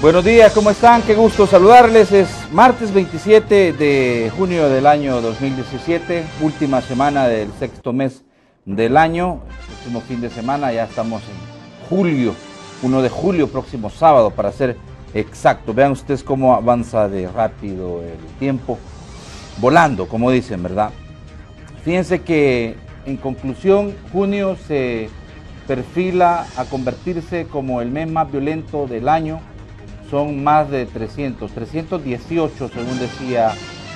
Buenos días, ¿cómo están? Qué gusto saludarles. Es martes 27 de junio del año 2017, última semana del sexto mes del año. El próximo fin de semana ya estamos en julio, 1 de julio, próximo sábado para ser exacto. Vean ustedes cómo avanza de rápido el tiempo, volando, como dicen, ¿verdad? Fíjense que, en conclusión, junio se perfila a convertirse como el mes más violento del año. Son más de 318 según decía,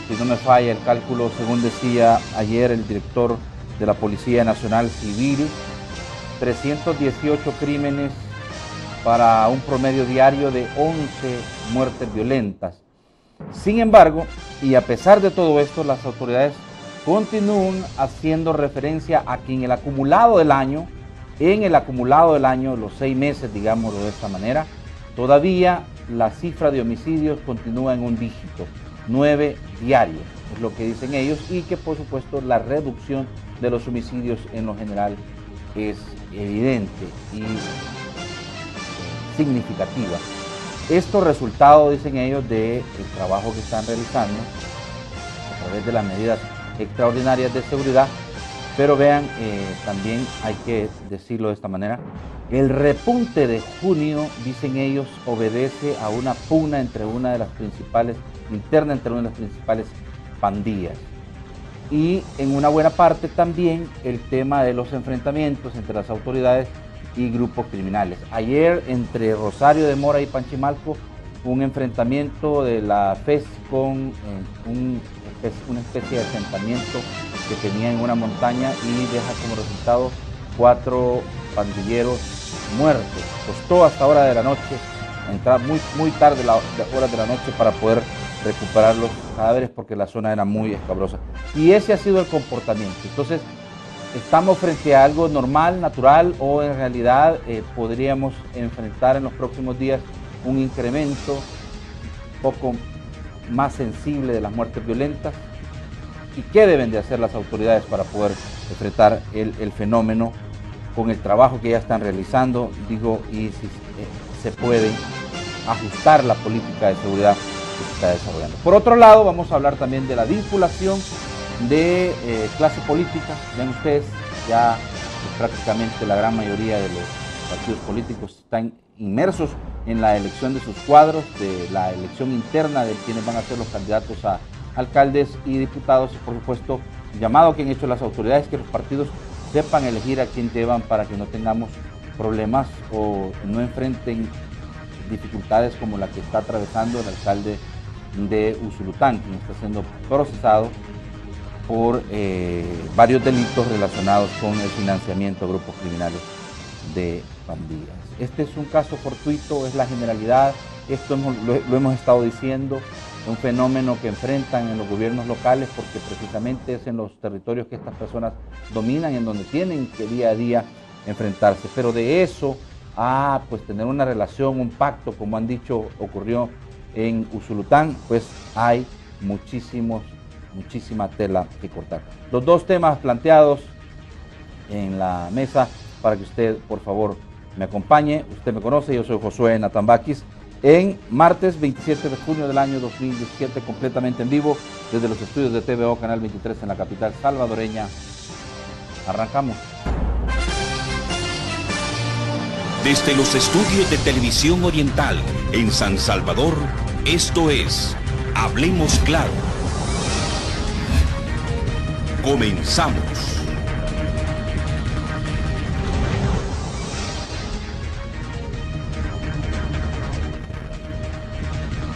si no me falla el cálculo, según decía ayer el director de la Policía Nacional Civil, 318 crímenes para un promedio diario de 11 muertes violentas. Sin embargo, y a pesar de todo esto, las autoridades continúan haciendo referencia a que en el acumulado del año, los 6 meses, digámoslo de esta manera, todavía la cifra de homicidios continúa en un dígito, 9 diarios, es lo que dicen ellos, y que por supuesto la reducción de los homicidios en lo general es evidente y significativa. Estos resultados, dicen ellos, del trabajo que están realizando a través de las medidas extraordinarias de seguridad. Pero vean, también hay que decirlo de esta manera, el repunte de junio, dicen ellos, obedece a una pugna interna entre una de las principales pandillas. Y en una buena parte también el tema de los enfrentamientos entre las autoridades y grupos criminales. Ayer entre Rosario de Mora y Panchimalco, un enfrentamiento de la FES con una especie de asentamiento que tenía en una montaña y deja como resultado 4 pandilleros muertos. Costó hasta hora de la noche, entrar muy tarde horas de la noche para poder recuperar los cadáveres porque la zona era muy escabrosa. Y ese ha sido el comportamiento. Entonces, ¿estamos frente a algo normal, natural, o en realidad podríamos enfrentar en los próximos días un incremento un poco más sensible de las muertes violentas? ¿Y qué deben de hacer las autoridades para poder enfrentar el fenómeno con el trabajo que ya están realizando? Digo, y si se puede ajustar la política de seguridad que se está desarrollando. Por otro lado, vamos a hablar también de la vinculación de clase política. Ven ustedes, ya prácticamente la gran mayoría de los partidos políticos están inmersos en la elección de sus cuadros, de la elección interna de quienes van a ser los candidatos a alcaldes y diputados, y por supuesto el llamado que han hecho las autoridades, que los partidos sepan elegir a quién llevan para que no tengamos problemas o no enfrenten dificultades como la que está atravesando el alcalde de Usulután, quien está siendo procesado por varios delitos relacionados con el financiamiento a grupos criminales de pandillas. Este es un caso fortuito, es la generalidad, esto lo hemos estado diciendo, un fenómeno que enfrentan en los gobiernos locales porque precisamente es en los territorios que estas personas dominan, en donde tienen que día a día enfrentarse. Pero de eso a pues tener una relación, un pacto, como han dicho, ocurrió en Usulután, pues hay muchísima tela que cortar. Los dos temas planteados en la mesa para que usted, por favor, me acompañe. Usted me conoce, yo soy Josué Natambakis. En martes 27 de junio del año 2017, completamente en vivo, desde los estudios de TVO Canal 23 en la capital salvadoreña. Arrancamos. Desde los estudios de Televisión Oriental en San Salvador, esto es Hablemos Claro. Comenzamos.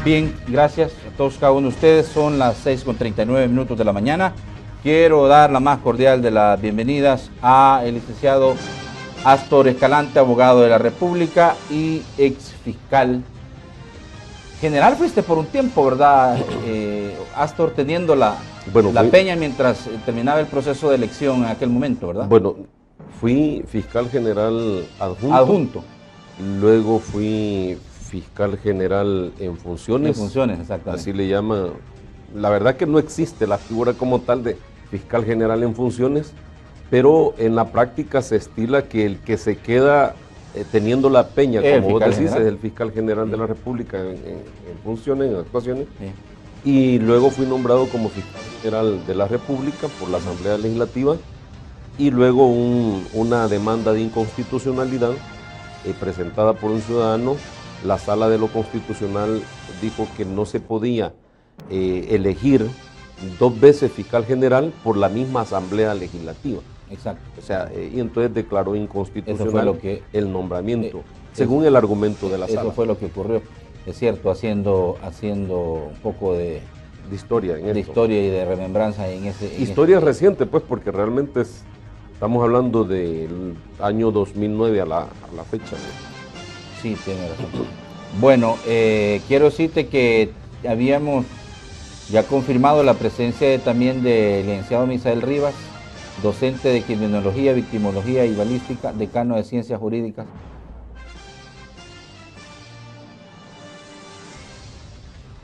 Bien, gracias a todos cada uno de ustedes. Son las 6:39 de la mañana. Quiero dar la más cordial de las bienvenidas a el licenciado Astor Escalante, abogado de la República y ex fiscal general. Fuiste por un tiempo, ¿verdad, Astor, teniendo la peña mientras terminaba el proceso de elección en aquel momento, ¿verdad? Bueno, fui fiscal general adjunto. Luego fui fiscal general en funciones. En funciones, exactamente. Así le llaman. La verdad que no existe la figura como tal de fiscal general en funciones, pero en la práctica se estila que el que se queda teniendo la Peña, El como vos fiscal decís, general. es el fiscal general de la República en funciones, en actuaciones, Sí. y luego fui nombrado como fiscal general de la República por la Asamblea Legislativa, y luego una demanda de inconstitucionalidad presentada por un ciudadano. La Sala de lo Constitucional dijo que no se podía elegir 2 veces fiscal general por la misma Asamblea Legislativa. Exacto. O sea, y entonces declaró inconstitucional Eso fue lo que- el nombramiento, según el argumento de la Sala. Eso fue lo que ocurrió. Es cierto, haciendo un poco de de historia. En esto. historia y de remembranza en ese... Historia reciente, pues, porque realmente estamos hablando del año 2009 a la fecha. ¿No? Sí, tiene razón. Bueno, quiero decirte que habíamos ya confirmado la presencia también del licenciado Misael Rivas, docente de criminología, victimología y balística, decano de ciencias jurídicas.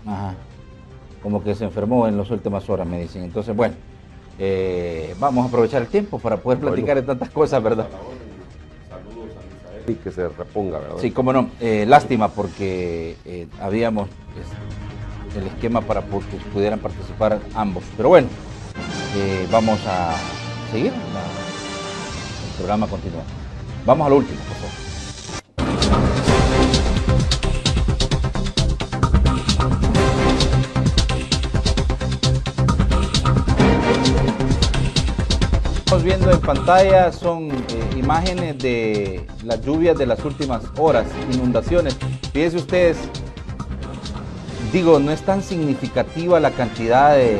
Ajá. Como que se enfermó en las últimas horas, me dicen. Entonces, bueno, vamos a aprovechar el tiempo para poder platicar de tantas cosas, ¿verdad? Saludos a Misael y que se reponga, ¿verdad? Sí, cómo no. Lástima porque habíamos el esquema para que pudieran participar ambos. Pero bueno, vamos a seguir. El programa continúa. Vamos a lo último, por favor. Estamos viendo en pantalla son imágenes de las lluvias de las últimas horas, inundaciones. Fíjense ustedes, digo, no es tan significativa la cantidad de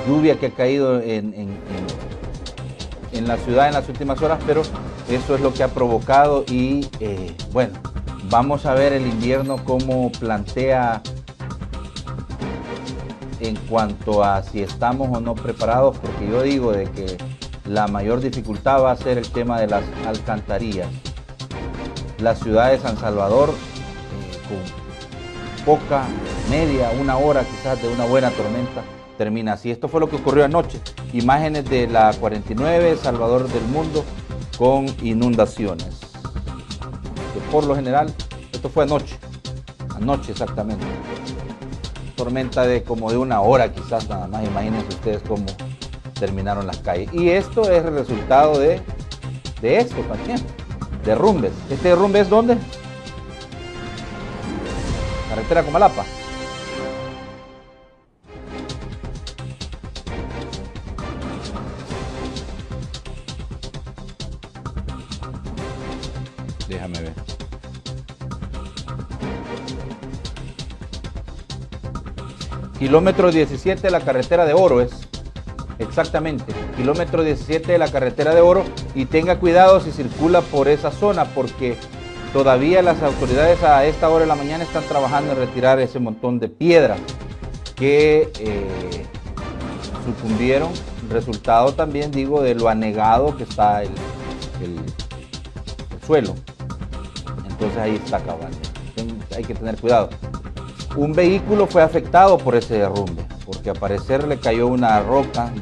lluvia que ha caído en la ciudad en las últimas horas, pero eso es lo que ha provocado y bueno, vamos a ver el invierno cómo plantea en cuanto a si estamos o no preparados, porque yo digo de que la mayor dificultad va a ser el tema de las alcantarillas. La ciudad de San Salvador, con poca, media, una hora quizás de una buena tormenta, termina así. Esto fue lo que ocurrió anoche. Imágenes de la 49, Salvador del Mundo, con inundaciones. Que por lo general, esto fue anoche exactamente. Tormenta de como de una hora quizás nada más. Imagínense ustedes cómo terminaron las calles. Y esto es el resultado de esto también, derrumbes. ¿Este derrumbe es dónde? Carretera Comalapa. Déjame ver. Kilómetro 17 de la carretera de Oro es, exactamente, kilómetro 17 de la carretera de Oro, y tenga cuidado si circula por esa zona porque todavía las autoridades a esta hora de la mañana están trabajando en retirar ese montón de piedras que sucumbieron, resultado también digo de lo anegado que está el suelo. Entonces ahí está cabal, hay que tener cuidado. Un vehículo fue afectado por ese derrumbe, porque al parecer le cayó una roca,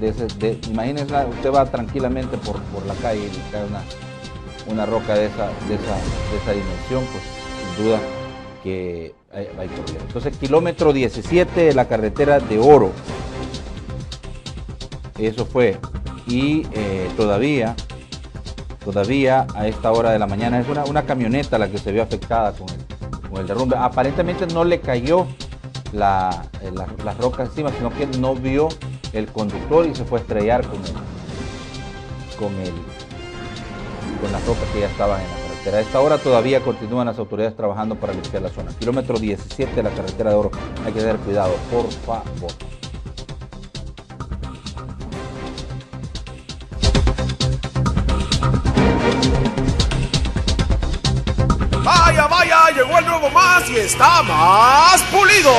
imagínense, usted va tranquilamente por la calle y le cae una roca de esa dimensión, pues sin duda que hay problema. Entonces, kilómetro 17 de la carretera de Oro, eso fue, y todavía a esta hora de la mañana es una camioneta la que se vio afectada con el derrumbe. Aparentemente no le cayó las rocas encima, sino que no vio el conductor y se fue a estrellar con las rocas que ya estaban en la carretera. A esta hora todavía continúan las autoridades trabajando para limpiar la zona. Kilómetro 17 de la carretera de Oro. Hay que tener cuidado, por favor. Vaya, vaya, llegó el nuevo Más y está más pulido.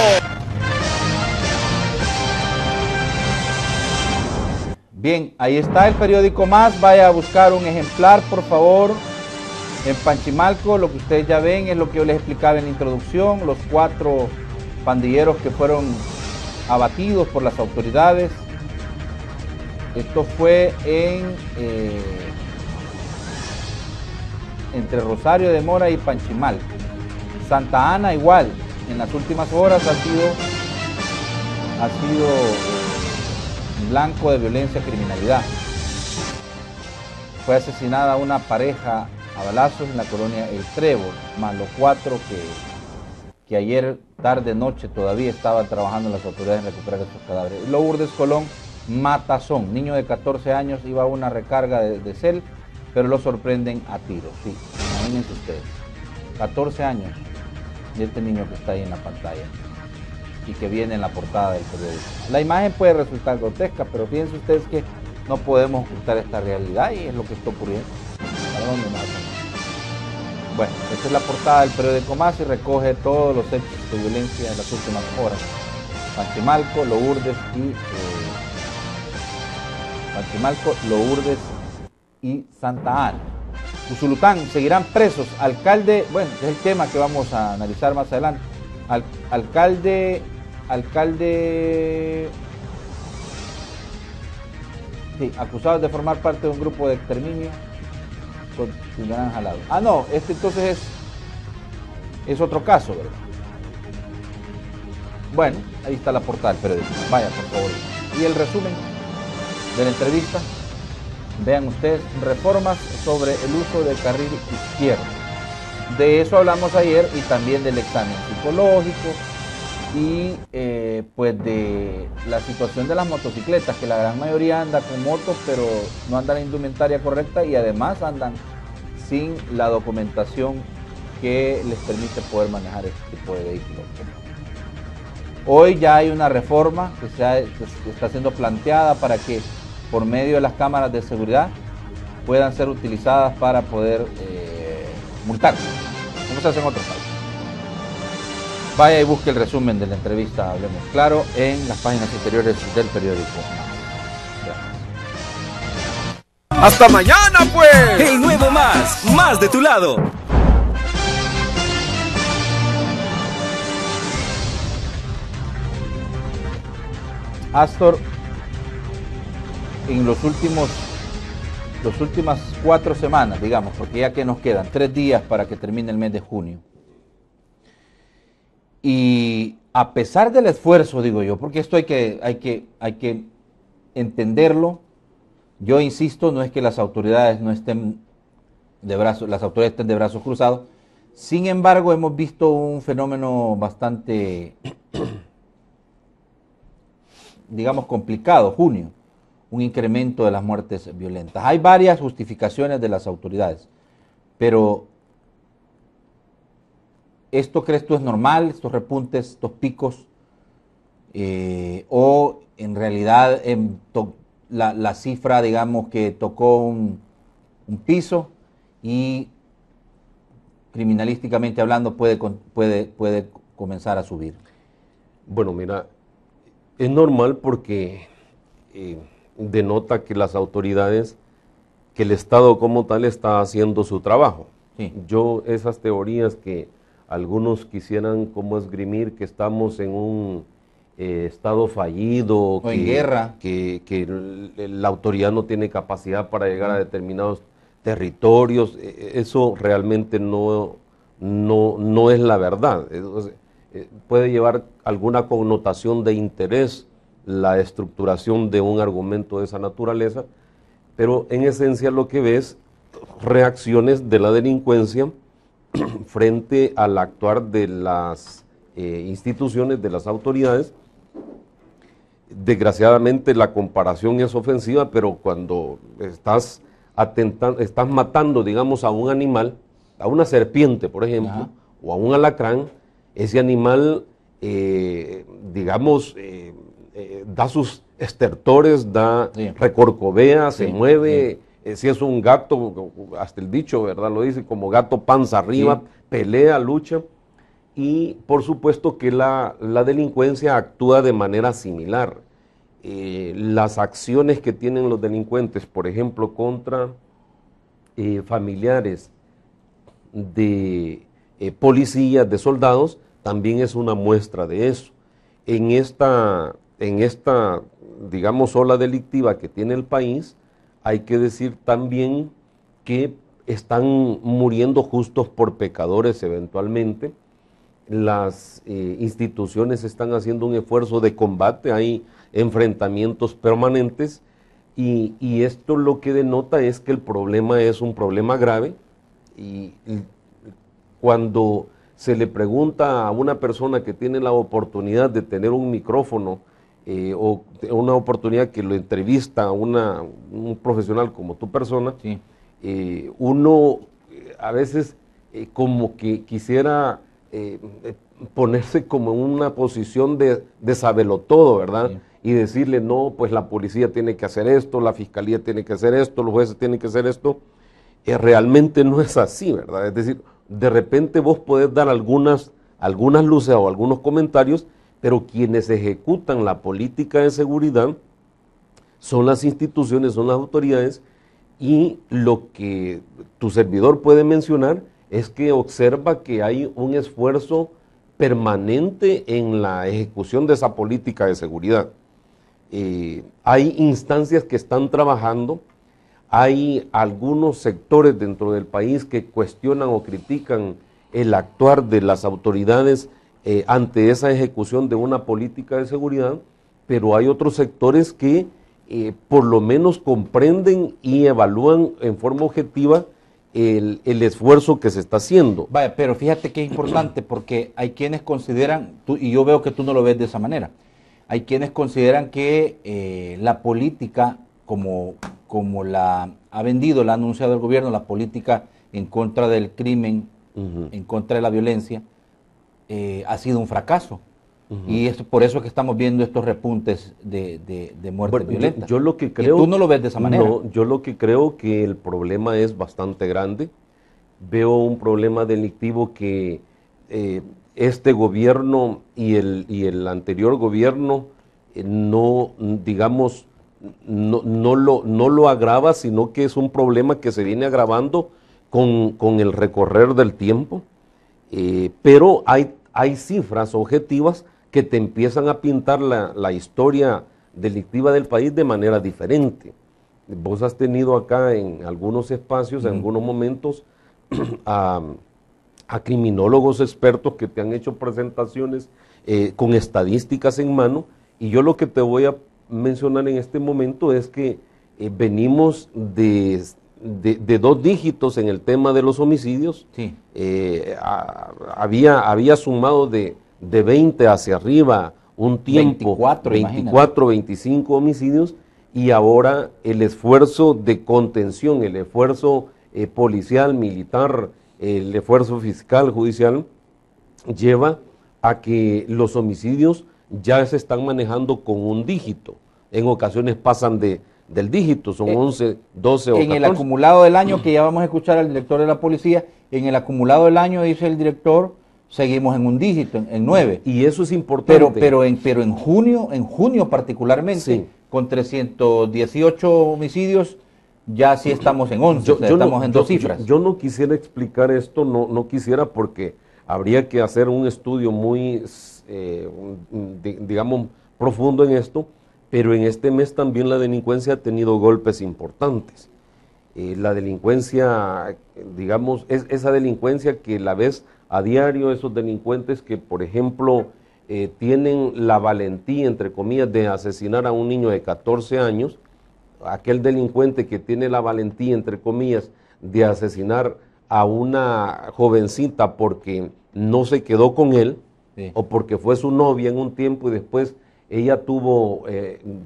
Bien, ahí está el periódico Más. Vaya a buscar un ejemplar, por favor. En Panchimalco, lo que ustedes ya ven es lo que yo les explicaba en la introducción. Los 4 pandilleros que fueron abatidos por las autoridades. Esto fue en entre Rosario de Mora y Panchimalco. Santa Ana igual, en las últimas horas ha sido blanco de violencia y criminalidad. Fue asesinada una pareja a balazos en la colonia El Trébol, más los 4 que ayer tarde noche todavía estaban trabajando las autoridades en recuperar estos cadáveres. Lourdes Colón, matazón, niño de 14 años iba a una recarga de cel, pero lo sorprenden a tiros. Sí, imagínense ustedes, 14 años de este niño que está ahí en la pantalla y que viene en la portada del periódico. La imagen puede resultar grotesca, pero fíjense ustedes que no podemos ocultar esta realidad y es lo que está ocurriendo. ¿Para dónde más? Bueno, esta es la portada del periódico Más y recoge todos los hechos de violencia en las últimas horas. Panchimalco, Lourdes y Santa Ana. Usulután, seguirán presos. Alcalde, bueno, es el tema que vamos a analizar más adelante. Alcalde, sí, acusados de formar parte de un grupo de exterminio, continuarán jalados. Ah, no, este entonces es otro caso, ¿verdad? Bueno, ahí está la portada del periódico. Vaya, por favor. Y el resumen de la entrevista. Vean ustedes, reformas sobre el uso del carril izquierdo. De eso hablamos ayer y también del examen psicológico y pues de la situación de las motocicletas, que la gran mayoría anda con motos pero no anda la indumentaria correcta y además andan sin la documentación que les permite poder manejar este tipo de vehículos. Hoy ya hay una reforma que está siendo planteada para que por medio de las cámaras de seguridad puedan ser utilizadas para poder multar, como se hace en otros países. Vaya y busque el resumen de la entrevista Hablemos Claro en las páginas interiores del periódico. Gracias. ¡Hasta mañana, pues! El nuevo más de tu lado. Astor, en las últimas 4 semanas, digamos, porque ya que nos quedan 3 días para que termine el mes de junio. Y a pesar del esfuerzo, digo yo, porque esto hay que entenderlo, yo insisto, no es que las autoridades no estén las autoridades estén de brazos cruzados. Sin embargo, hemos visto un fenómeno bastante, digamos, complicado, junio. Un incremento de las muertes violentas. Hay varias justificaciones de las autoridades, pero ¿esto crees tú es normal, estos repuntes, estos picos? ¿O en realidad la cifra, digamos, que tocó un piso y criminalísticamente hablando puede comenzar a subir? Bueno, mira, es normal porque denota que las autoridades, que el Estado como tal está haciendo su trabajo. Sí. Yo esas teorías que algunos quisieran como esgrimir que estamos en un Estado fallido, o en guerra, que la autoridad no tiene capacidad para llegar a determinados territorios, eso realmente no es la verdad. Puede llevar alguna connotación de interés la estructuración de un argumento de esa naturaleza, pero en esencia lo que ves reacciones de la delincuencia frente al actuar de las instituciones, de las autoridades. Desgraciadamente la comparación es ofensiva, pero cuando estás matando, digamos, a un animal, a una serpiente, por ejemplo, ajá, o a un alacrán, ese animal, digamos, da sus estertores, sí, recorcovea, sí, se mueve, sí. Si es un gato, hasta el dicho, ¿verdad? Lo dice, como gato panza arriba, Sí. pelea, lucha, y por supuesto que la delincuencia actúa de manera similar. Las acciones que tienen los delincuentes, por ejemplo, contra familiares de policías, de soldados, también es una muestra de eso. En esta, digamos, ola delictiva que tiene el país, hay que decir también que están muriendo justos por pecadores eventualmente. Las instituciones están haciendo un esfuerzo de combate, hay enfrentamientos permanentes y esto lo que denota es que el problema es un problema grave y cuando se le pregunta a una persona que tiene la oportunidad de tener un micrófono o una oportunidad que lo entrevista a un profesional como tu persona, Sí. Uno a veces como que quisiera ponerse como en una posición de sabelotodo, ¿verdad? Sí. Y decirle, no, pues la policía tiene que hacer esto, la fiscalía tiene que hacer esto, los jueces tienen que hacer esto. Realmente no es así, ¿verdad? Es decir, de repente vos podés dar algunas luces o algunos comentarios, pero quienes ejecutan la política de seguridad son las instituciones, son las autoridades, y lo que tu servidor puede mencionar es que observa que hay un esfuerzo permanente en la ejecución de esa política de seguridad. Hay instancias que están trabajando, hay algunos sectores dentro del país que cuestionan o critican el actuar de las autoridades ante esa ejecución de una política de seguridad, pero hay otros sectores que por lo menos comprenden y evalúan en forma objetiva el esfuerzo que se está haciendo. Vaya, pero fíjate que es importante porque hay quienes consideran, y yo veo que tú no lo ves de esa manera, hay quienes consideran que la política, como la ha vendido, la ha anunciado el gobierno, la política en contra del crimen, en contra de la violencia, ha sido un fracaso. Y es por eso que estamos viendo estos repuntes de muertes violentas. Yo lo que creo, y tú no lo ves de esa manera. No, yo lo que creo que el problema es bastante grande. Veo un problema delictivo que este gobierno y el anterior gobierno no lo agrava, sino que es un problema que se viene agravando con el recorrer del tiempo. Pero hay cifras objetivas que te empiezan a pintar la historia delictiva del país de manera diferente. Vos has tenido acá en algunos espacios, en algunos momentos, a criminólogos expertos que te han hecho presentaciones con estadísticas en mano, y yo lo que te voy a mencionar en este momento es que venimos de 2 dígitos en el tema de los homicidios. Sí. Había sumado de 20 hacia arriba un tiempo, 24, 25 homicidios, y ahora el esfuerzo de contención, el esfuerzo policial, militar, el esfuerzo fiscal, judicial, lleva a que los homicidios ya se están manejando con un dígito. En ocasiones pasan del dígito, son 11, 12 o 14. En el acumulado del año, que ya vamos a escuchar al director de la policía, en el acumulado del año, dice el director, seguimos en un dígito, en 9. Y eso es importante. Pero en junio particularmente, sí, con 318 homicidios, ya sí estamos en 11, estamos en 2 cifras. Yo no quisiera explicar esto, no quisiera, porque habría que hacer un estudio muy, digamos, profundo en esto, pero en este mes también la delincuencia ha tenido golpes importantes. La delincuencia, digamos, es esa delincuencia que la ves a diario, esos delincuentes que, por ejemplo, tienen la valentía, entre comillas, de asesinar a un niño de 14 años, aquel delincuente que tiene la valentía, entre comillas, de asesinar a una jovencita porque no se quedó con él, sí, o porque fue su novia en un tiempo y después ella tuvo,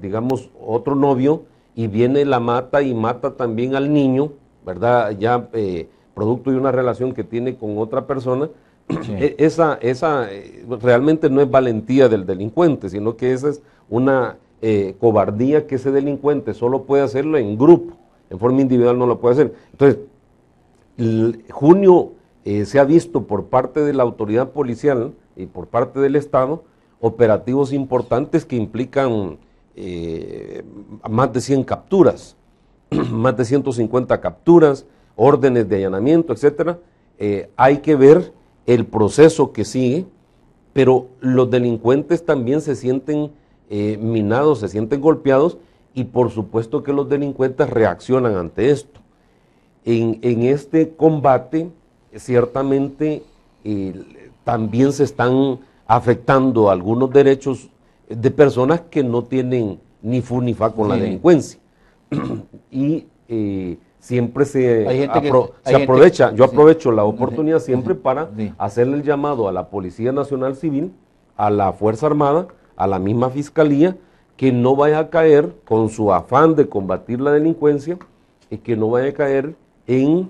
digamos, otro novio, y viene, la mata y mata también al niño, ¿verdad? Ya producto de una relación que tiene con otra persona. Sí. Esa realmente no es valentía del delincuente, sino que esa es una cobardía que ese delincuente solo puede hacerlo en grupo, en forma individual no lo puede hacer. Entonces, junio se ha visto por parte de la autoridad policial y por parte del Estado operativos importantes que implican más de 100 capturas, más de 150 capturas, órdenes de allanamiento, etcétera. Hay que ver el proceso que sigue, pero los delincuentes también se sienten minados, se sienten golpeados, y por supuesto que los delincuentes reaccionan ante esto. en este combate ciertamente también se están afectando algunos derechos de personas que no tienen ni fu ni fa con la delincuencia. Y siempre se aprovecha, yo aprovecho la oportunidad siempre para hacerle el llamado a la Policía Nacional Civil, a la Fuerza Armada, a la misma Fiscalía, que no vaya a caer con su afán de combatir la delincuencia, y que no vaya a caer en,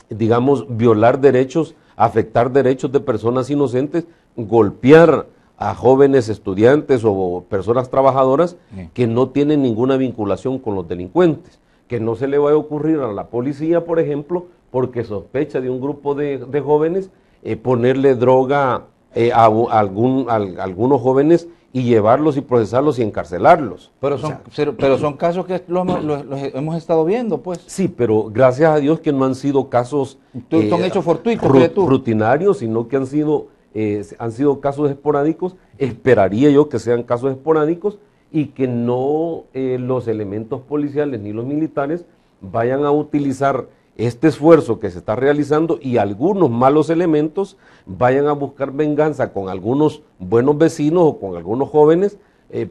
digamos, violar derechos, afectar derechos de personas inocentes, golpear a jóvenes estudiantes o personas trabajadoras que no tienen ninguna vinculación con los delincuentes. Que no se le vaya a ocurrir a la policía, por ejemplo, porque sospecha de un grupo de jóvenes, ponerle droga a algunos jóvenes y llevarlos y procesarlos y encarcelarlos. Pero son casos que los hemos estado viendo, pues. Sí, pero gracias a Dios que no han sido casos son hechos fortuitos, rutinarios, sino que han sido casos esporádicos. Esperaría yo que sean casos esporádicos y que no los elementos policiales ni los militares vayan a utilizar este esfuerzo que se está realizando y algunos malos elementos vayan a buscar venganza con algunos buenos vecinos o con algunos jóvenes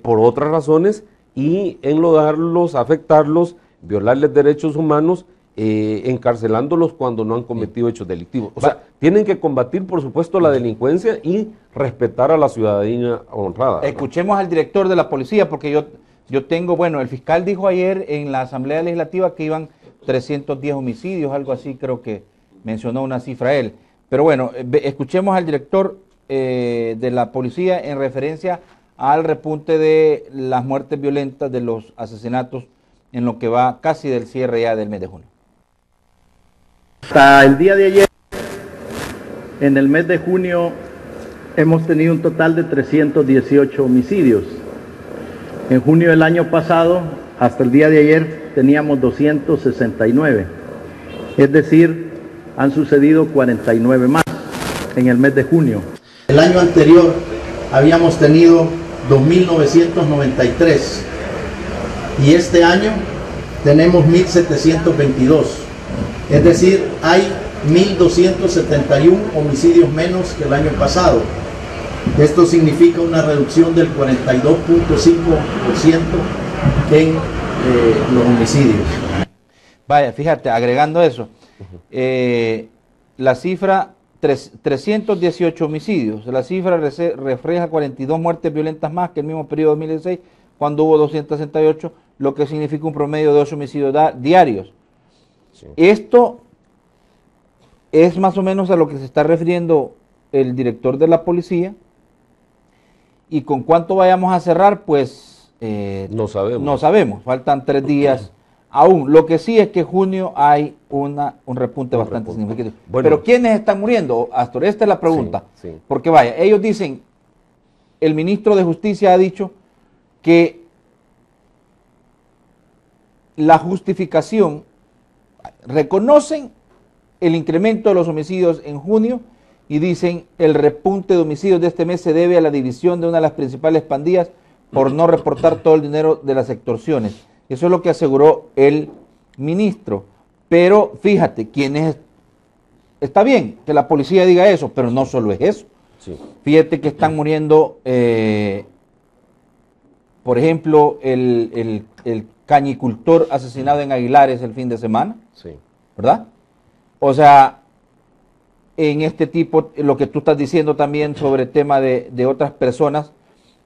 por otras razones y enlodarlos, afectarlos, violarles derechos humanos, encarcelándolos cuando no han cometido hechos delictivos. O sea, tienen que combatir, por supuesto, la delincuencia y respetar a la ciudadanía honrada, ¿verdad? Escuchemos al director de la policía, porque yo tengo, bueno, el fiscal dijo ayer en la Asamblea Legislativa que iban 310 homicidios, algo así, creo que mencionó una cifra él. Pero bueno, escuchemos al director de la policía en referencia al repunte de las muertes violentas, de los asesinatos en lo que va casi del cierre ya del mes de junio. Hasta el día de ayer, en el mes de junio, hemos tenido un total de 318 homicidios. En junio del año pasado, hasta el día de ayer, teníamos 269. Es decir, han sucedido 49 más en el mes de junio. El año anterior habíamos tenido 2.993 y este año tenemos 1.722. Es decir, hay 1.271 homicidios menos que el año pasado. Esto significa una reducción del 42.5% en los homicidios. Vaya, fíjate, agregando eso, la cifra 318 homicidios, la cifra refleja 42 muertes violentas más que el mismo periodo de 2016, cuando hubo 268, lo que significa un promedio de 8 homicidios diarios. Sí. Esto es más o menos a lo que se está refiriendo el director de la policía, y con cuánto vayamos a cerrar, pues no sabemos. No sabemos, faltan 3 días aún. Lo que sí es que en junio hay un repunte bastante significativo. Bueno, pero ¿quiénes están muriendo, Astor? Esta es la pregunta. Sí, sí. Porque vaya, ellos dicen, el ministro de Justicia ha dicho que la justificación, reconocen el incremento de los homicidios en junio y dicen el repunte de homicidios de este mes se debe a la división de una de las principales pandillas por no reportar todo el dinero de las extorsiones. Eso es lo que aseguró el ministro. Pero fíjate, está bien que la policía diga eso, pero no solo es eso. Sí. Fíjate que están muriendo, por ejemplo, el cañicultor asesinado en Aguilares el fin de semana, sí, ¿verdad? O sea, en este tipo, lo que tú estás diciendo también sobre el tema de otras personas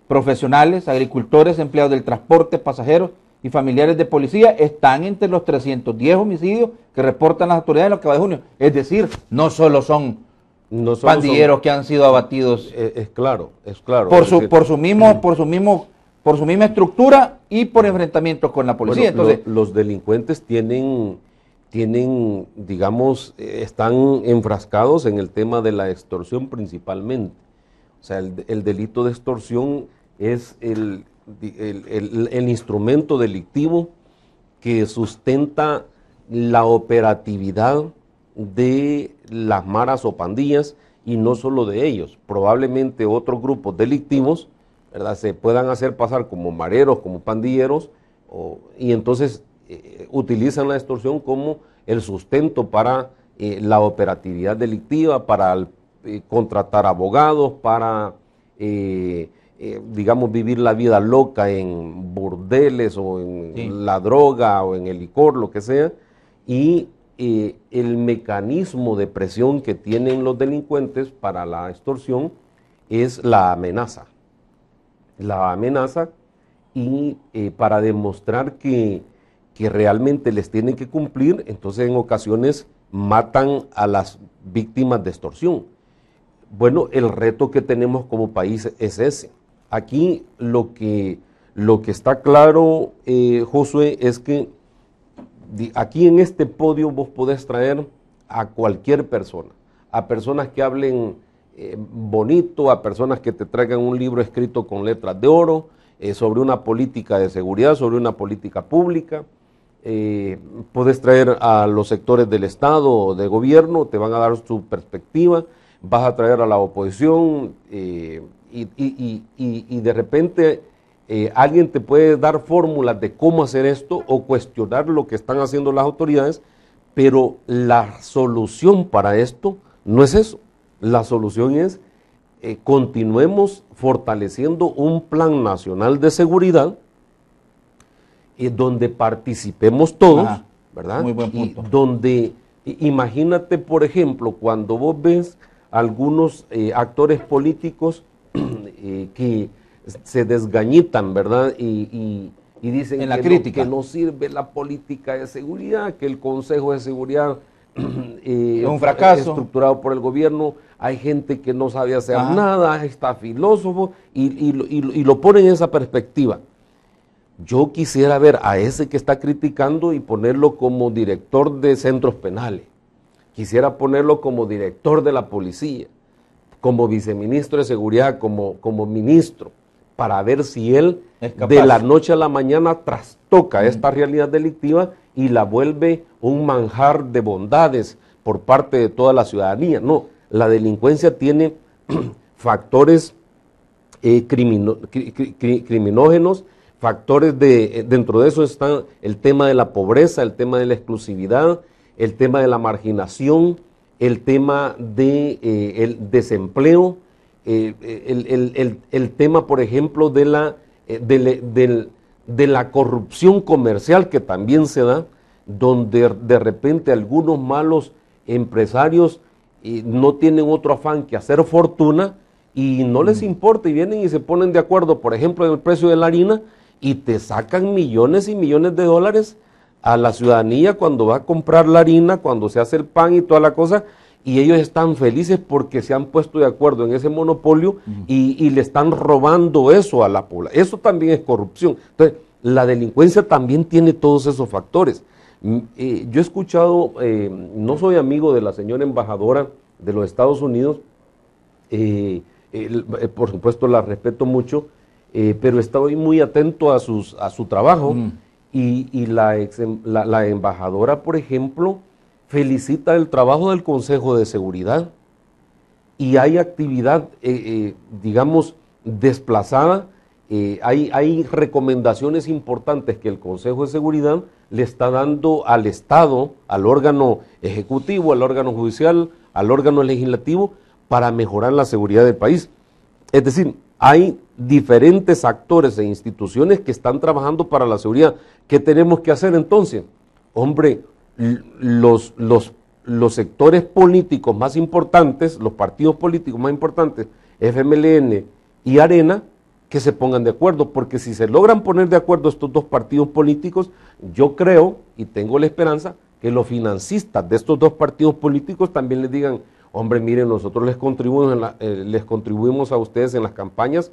profesionales, agricultores, empleados del transporte, pasajeros y familiares de policía, están entre los 310 homicidios que reportan las autoridades en lo que va de junio. Es decir, no solo son pandilleros que han sido abatidos. Es claro. Por su misma estructura y por enfrentamientos con la policía. Bueno, entonces, los delincuentes tienen, digamos, están enfrascados en el tema de la extorsión principalmente. O sea, el delito de extorsión es el instrumento delictivo que sustenta la operatividad de las maras o pandillas, y no solo de ellos. Probablemente otros grupos delictivos, ¿verdad?, se puedan hacer pasar como mareros, como pandilleros, y entonces utilizan la extorsión como el sustento para la operatividad delictiva, para contratar abogados, para, digamos, vivir la vida loca en burdeles o en la droga o en el licor, lo que sea, y el mecanismo de presión que tienen los delincuentes para la extorsión es la amenaza. La amenaza y para demostrar que realmente les tienen que cumplir, entonces en ocasiones matan a las víctimas de extorsión. Bueno, el reto que tenemos como país es ese. Aquí lo que está claro, Josué, es que aquí en este podio vos podés traer a cualquier persona, a personas que hablen bonito, a personas que te traigan un libro escrito con letras de oro, sobre una política de seguridad, sobre una política pública. Puedes traer a los sectores del Estado o de gobierno, te van a dar su perspectiva, vas a traer a la oposición y de repente alguien te puede dar fórmulas de cómo hacer esto o cuestionar lo que están haciendo las autoridades, pero la solución para esto no es eso. La solución es continuemos fortaleciendo un plan nacional de seguridad donde participemos todos, ¿verdad? Muy buen punto. Y donde, imagínate, por ejemplo, cuando vos ves algunos actores políticos que se desgañitan, ¿verdad? Y dicen en la crítica, que no sirve la política de seguridad, que el Consejo de Seguridad es un fracaso estructurado por el gobierno, hay gente que no sabe hacer nada, está filósofo y lo pone en esa perspectiva. Yo quisiera ver a ese que está criticando y ponerlo como director de centros penales, quisiera ponerlo como director de la policía, como viceministro de seguridad, como ministro, para ver si él de la noche a la mañana trastoca esta realidad delictiva y la vuelve un manjar de bondades por parte de toda la ciudadanía. No, la delincuencia tiene factores criminógenos, factores dentro de eso está el tema de la pobreza, el tema de la exclusividad, el tema de la marginación, el tema del desempleo, el tema, por ejemplo, de la corrupción comercial que también se da, donde de repente algunos malos empresarios no tienen otro afán que hacer fortuna y no les importa y vienen y se ponen de acuerdo, por ejemplo, en el precio de la harina y te sacan millones y millones de dólares a la ciudadanía cuando va a comprar la harina, cuando se hace el pan y toda la cosa, y ellos están felices porque se han puesto de acuerdo en ese monopolio y le están robando eso a la población. Eso también es corrupción. Entonces, la delincuencia también tiene todos esos factores. Yo he escuchado, no soy amigo de la señora embajadora de los Estados Unidos, por supuesto la respeto mucho, pero estoy muy atento a su trabajo y la embajadora, por ejemplo, felicita el trabajo del Consejo de Seguridad y hay actividad, digamos, desplazada, hay recomendaciones importantes que el Consejo de Seguridad le está dando al Estado, al órgano ejecutivo, al órgano judicial, al órgano legislativo, para mejorar la seguridad del país. Es decir, hay diferentes actores e instituciones que están trabajando para la seguridad. ¿Qué tenemos que hacer entonces? Hombre, los sectores políticos más importantes, los partidos políticos más importantes, FMLN y Arena, que se pongan de acuerdo, porque si se logran poner de acuerdo estos dos partidos políticos, yo creo y tengo la esperanza que los financistas de estos dos partidos políticos también les digan, hombre, miren, nosotros les contribuimos a ustedes en las campañas,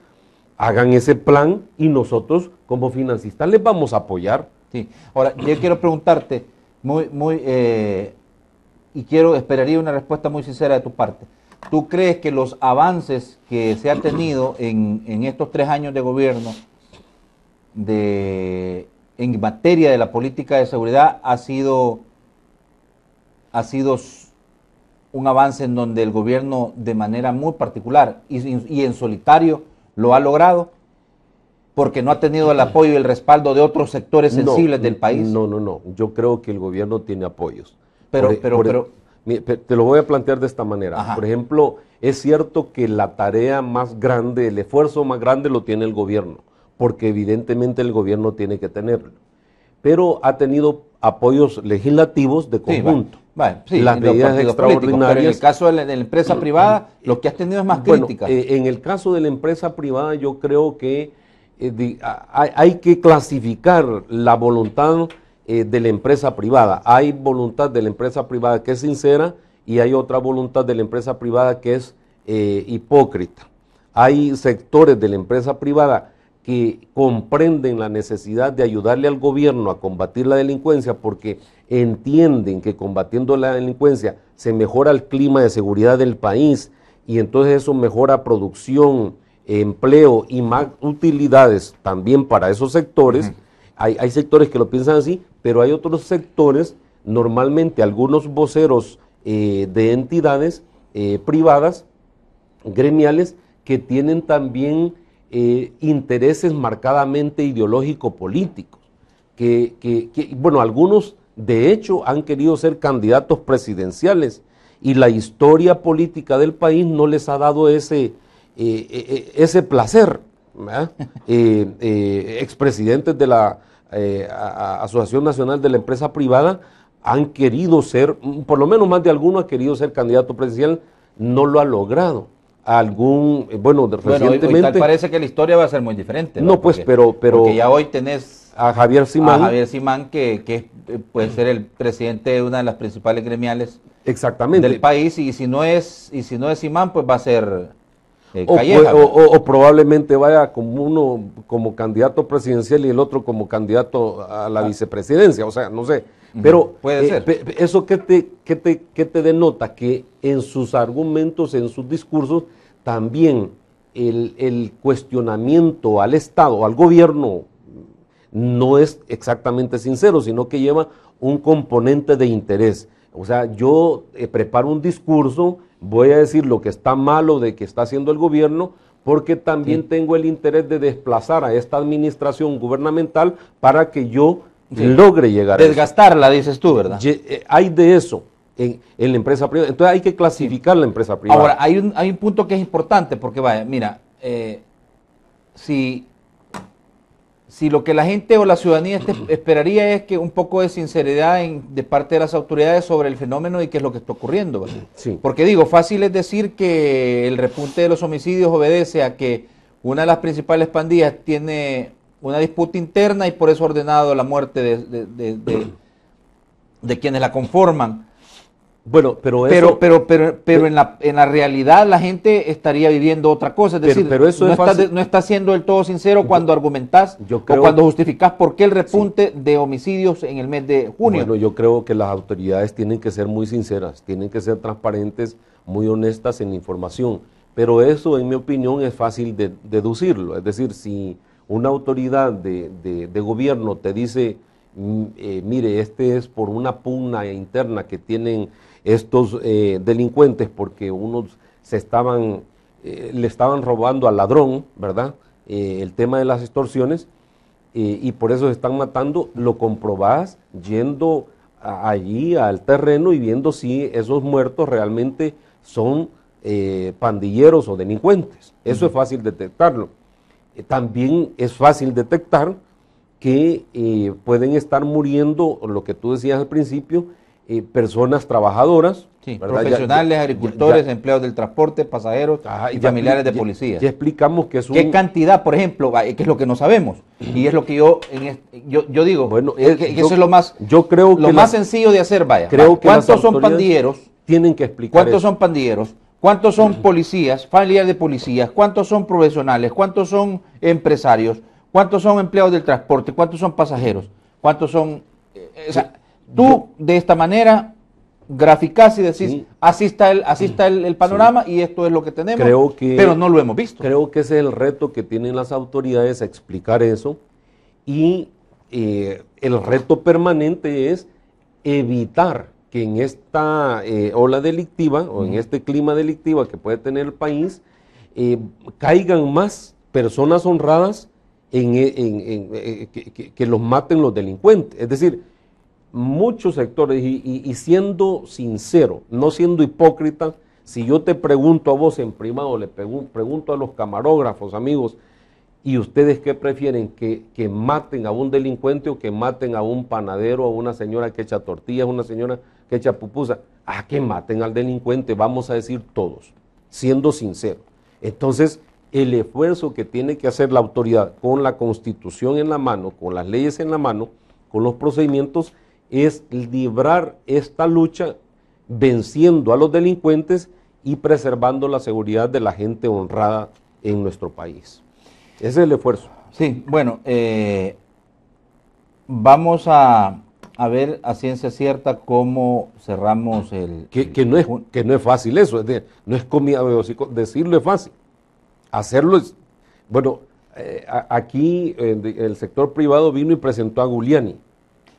hagan ese plan y nosotros como financistas les vamos a apoyar. Sí. Ahora, yo quiero preguntarte, esperaría una respuesta muy sincera de tu parte. ¿Tú crees que los avances que se han tenido en estos 3 años de gobierno en materia de la política de seguridad ha sido un avance en donde el gobierno de manera muy particular y en solitario lo ha logrado? Porque no ha tenido el apoyo y el respaldo de otros sectores sensibles del país. No. Yo creo que el gobierno tiene apoyos. Te lo voy a plantear de esta manera. Ajá. Por ejemplo, es cierto que la tarea más grande, el esfuerzo más grande lo tiene el gobierno, porque evidentemente el gobierno tiene que tenerlo. Pero ha tenido apoyos legislativos de conjunto. Sí, las medidas extraordinarias. Pero en el caso de la empresa privada, lo que has tenido es más crítica. En el caso de la empresa privada, yo creo que hay que clasificar la voluntad de la empresa privada. Hay voluntad de la empresa privada que es sincera y hay otra voluntad de la empresa privada que es hipócrita. Hay sectores de la empresa privada que comprenden la necesidad de ayudarle al gobierno a combatir la delincuencia porque entienden que combatiendo la delincuencia se mejora el clima de seguridad del país y entonces eso mejora producción, empleo y más utilidades también para esos sectores. Hay sectores que lo piensan así, pero hay otros sectores, normalmente algunos voceros de entidades privadas, gremiales, que tienen también intereses marcadamente ideológico-políticos, bueno, algunos de hecho han querido ser candidatos presidenciales y la historia política del país no les ha dado ese placer. Expresidentes de la Asociación Nacional de la Empresa Privada han querido ser, por lo menos más de alguno ha querido ser candidato presidencial, no lo ha logrado. Recientemente... Hoy tal parece que la historia va a ser muy diferente. No, pues, porque ya hoy tenés a Javier Simán, que puede ser el presidente de una de las principales gremiales del país, y si no es Simán, pues va a ser Calleja. O probablemente vaya como uno como candidato presidencial y el otro como candidato a la vicepresidencia, o sea, no sé. Pero puede ser. Eso que te denota que en sus argumentos, en sus discursos, también el cuestionamiento al Estado, al gobierno, no es exactamente sincero, sino que lleva un componente de interés. O sea, yo preparo un discurso, voy a decir lo que está malo de que está haciendo el gobierno, porque también tengo el interés de desplazar a esta administración gubernamental para que yo logre llegar desgastarla, dices tú, ¿verdad? Hay de eso en la empresa privada. Entonces hay que clasificar la empresa privada. Ahora, hay un punto que es importante, porque vaya, mira, si lo que la gente o la ciudadanía esperaría es que un poco de sinceridad de parte de las autoridades sobre el fenómeno y qué es lo que está ocurriendo, ¿verdad? Sí. Porque digo, fácil es decir que el repunte de los homicidios obedece a que una de las principales pandillas tiene una disputa interna y por eso ha ordenado la muerte de quienes la conforman. Bueno, pero en la realidad la gente estaría viviendo otra cosa, es decir, pero eso no estás siendo del todo sincero cuando argumentás o cuando justificás por qué el repunte de homicidios en el mes de junio. Bueno, yo creo que las autoridades tienen que ser muy sinceras, tienen que ser transparentes, muy honestas en la información, pero eso, en mi opinión, es fácil de deducirlo. Es decir, si una autoridad de gobierno te dice, mire, este es por una pugna interna que tienen estos delincuentes porque unos le estaban robando al ladrón, ¿verdad? El tema de las extorsiones, y por eso se están matando, lo comprobás yendo allí al terreno y viendo si esos muertos realmente son pandilleros o delincuentes. Eso es fácil detectarlo. También es fácil detectar que pueden estar muriendo, lo que tú decías al principio, personas trabajadoras, profesionales, agricultores, empleados del transporte, pasajeros y familiares de policías. Ya explicamos que es ¿Qué cantidad, por ejemplo, que es lo que no sabemos? Y es lo que yo digo, bueno, eso es lo más, más sencillo de hacer, ¿cuántos son pandilleros? Tienen que explicar ¿Cuántos son pandilleros? ¿Cuántos son policías, familiares de policías? ¿Cuántos son profesionales? ¿Cuántos son empresarios? ¿Cuántos son empleados del transporte? ¿Cuántos son pasajeros? ¿Cuántos son...? Tú, de esta manera, graficás y decís, así está el panorama y esto es lo que tenemos, pero no lo hemos visto. Creo que ese es el reto que tienen las autoridades, explicar eso, y el reto permanente es evitar que en esta ola delictiva o en este clima delictivo que puede tener el país, caigan más personas honradas que los maten los delincuentes. Es decir, muchos sectores, y siendo sincero, no siendo hipócrita, si yo te pregunto a vos en privado, le pregunto a los camarógrafos, amigos, ¿y ustedes qué prefieren? ¿Que maten a un delincuente o que maten a un panadero, a una señora que echa tortillas, a una señora que echa pupusa? Ah, que maten al delincuente, vamos a decir todos, siendo sincero. Entonces, el esfuerzo que tiene que hacer la autoridad con la Constitución en la mano, con las leyes en la mano, con los procedimientos, es librar esta lucha venciendo a los delincuentes y preservando la seguridad de la gente honrada en nuestro país. Ese es el esfuerzo. Sí, bueno, vamos a ver a ciencia cierta cómo cerramos el... Que no es fácil eso, no es comida, decirlo es fácil. Hacerlo es... Bueno, aquí el sector privado vino y presentó a Giuliani.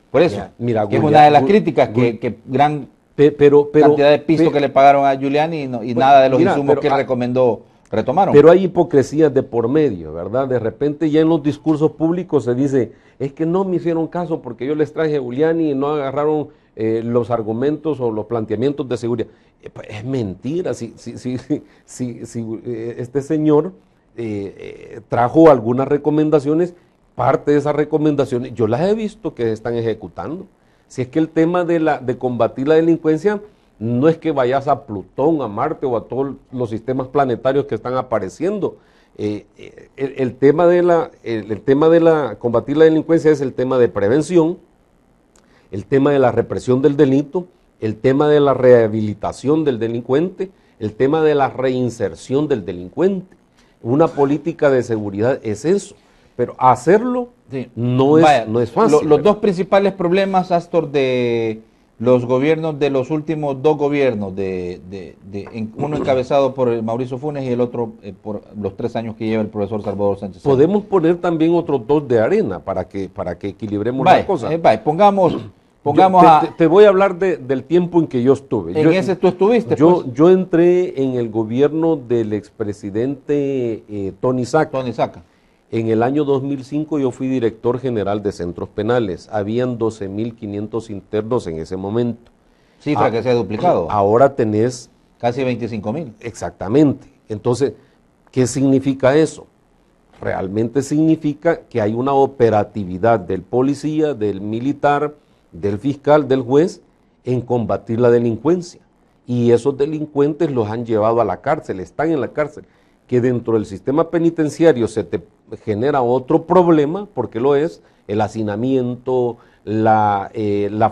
Por eso, mira, que es una de las críticas, que gran cantidad de piso que le pagaron a Giuliani y nada de los insumos que recomendó retomaron. Pero hay hipocresías de por medio, ¿verdad? De repente ya en los discursos públicos se dice, es que no me hicieron caso porque yo les traje a Giuliani y no agarraron los argumentos o los planteamientos de seguridad. Es mentira, si este señor trajo algunas recomendaciones, parte de esas recomendaciones, yo las he visto que se están ejecutando. Si es que el tema de combatir la delincuencia no es que vayas a Plutón, a Marte o a todos los sistemas planetarios que están apareciendo. El tema de combatir la delincuencia es el tema de prevención, el tema de la represión del delito, el tema de la rehabilitación del delincuente, el tema de la reinserción del delincuente. Una política de seguridad es eso. Pero hacerlo no es fácil. Los dos principales problemas, Astor, de los gobiernos, de los últimos dos gobiernos, uno encabezado por Mauricio Funes y el otro por los 3 años que lleva el profesor Salvador Sánchez. Podemos poner también otros 2 de arena para que equilibremos la cosa. Pongamos te voy a hablar del tiempo en que yo estuve. Ese tú estuviste. Yo entré en el gobierno del expresidente Tony Saca. En el año 2005 yo fui director general de centros penales. Habían 12.500 internos en ese momento. Cifra que se ha duplicado. Ahora tenés... Casi 25.000. Exactamente. Entonces, ¿qué significa eso? Realmente significa que hay una operatividad del policía, del militar, del fiscal, del juez, en combatir la delincuencia. Y esos delincuentes los han llevado a la cárcel, están en la cárcel. Que dentro del sistema penitenciario se te genera otro problema, porque lo es, el hacinamiento, la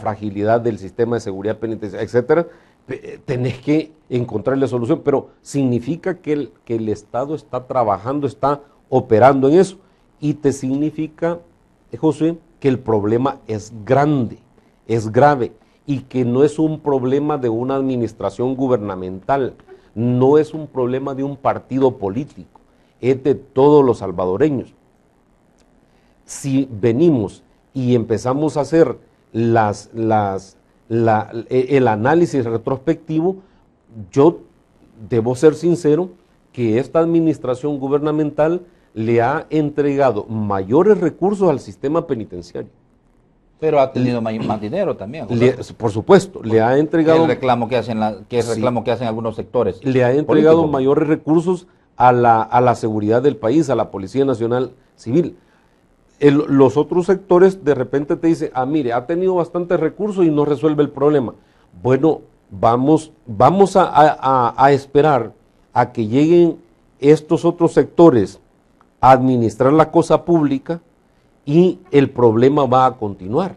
fragilidad del sistema de seguridad penitenciaria, etcétera, tenés que encontrarle solución, pero significa que el Estado está trabajando, está operando en eso, y te significa, José, que el problema es grande, es grave, y que no es un problema de una administración gubernamental, no es un problema de un partido político, es de todos los salvadoreños. Si venimos y empezamos a hacer el análisis retrospectivo, yo debo ser sincero que esta administración gubernamental le ha entregado mayores recursos al sistema penitenciario. Pero ha tenido más dinero también. Por supuesto, le ha entregado... El reclamo que hacen, que hacen algunos sectores. Le ha entregado mayores recursos a la seguridad del país, a la Policía Nacional Civil. Los otros sectores de repente te dicen, mire, ha tenido bastantes recursos y no resuelve el problema. Bueno, vamos a esperar a que lleguen estos otros sectores a administrar la cosa pública y el problema va a continuar.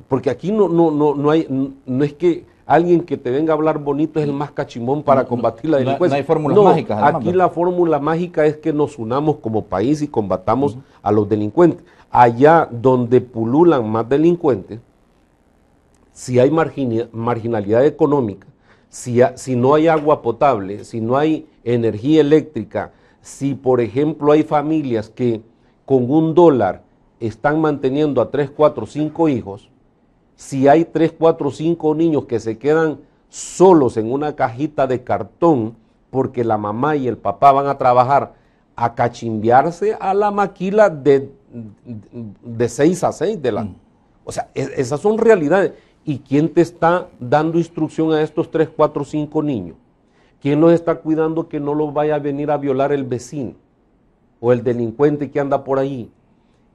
Porque aquí no es que alguien que te venga a hablar bonito es el más cachimón para combatir la delincuencia. No hay fórmulas mágicas. Además, aquí la fórmula mágica es que nos unamos como país y combatamos a los delincuentes. Allá donde pululan más delincuentes, si hay marginalidad económica, si no hay agua potable, si no hay energía eléctrica, si por ejemplo hay familias que con $1 están manteniendo a 3, 4, 5 hijos, si hay 3, 4, 5 niños que se quedan solos en una cajita de cartón porque la mamá y el papá van a trabajar a cachimbearse a la maquila de 6 a 6 de la... O sea, esas son realidades. ¿Y quién te está dando instrucción a estos 3, 4, 5 niños? ¿Quién los está cuidando que no los vaya a venir a violar el vecino o el delincuente que anda por ahí?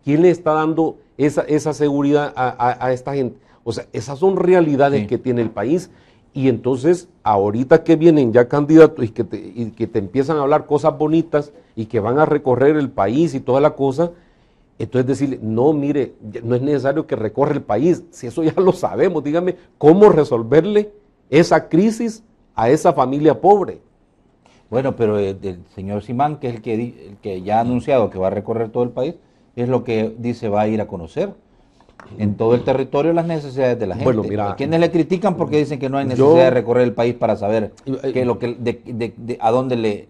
¿Quién le está dando esa seguridad a esta gente? O sea, esas son realidades que tiene el país. Y entonces, ahorita que vienen ya candidatos y que te empiezan a hablar cosas bonitas y que van a recorrer el país y toda la cosa, entonces decirle, no, mire, no es necesario que recorra el país, si eso ya lo sabemos, dígame, ¿cómo resolverle esa crisis a esa familia pobre? Bueno, pero el señor Simán, que es el que ya ha anunciado que va a recorrer todo el país, es lo que dice va a ir a conocer en todo el territorio las necesidades de la gente. Bueno, mira, hay quienes le critican porque dicen que no hay necesidad de recorrer el país para saber a dónde le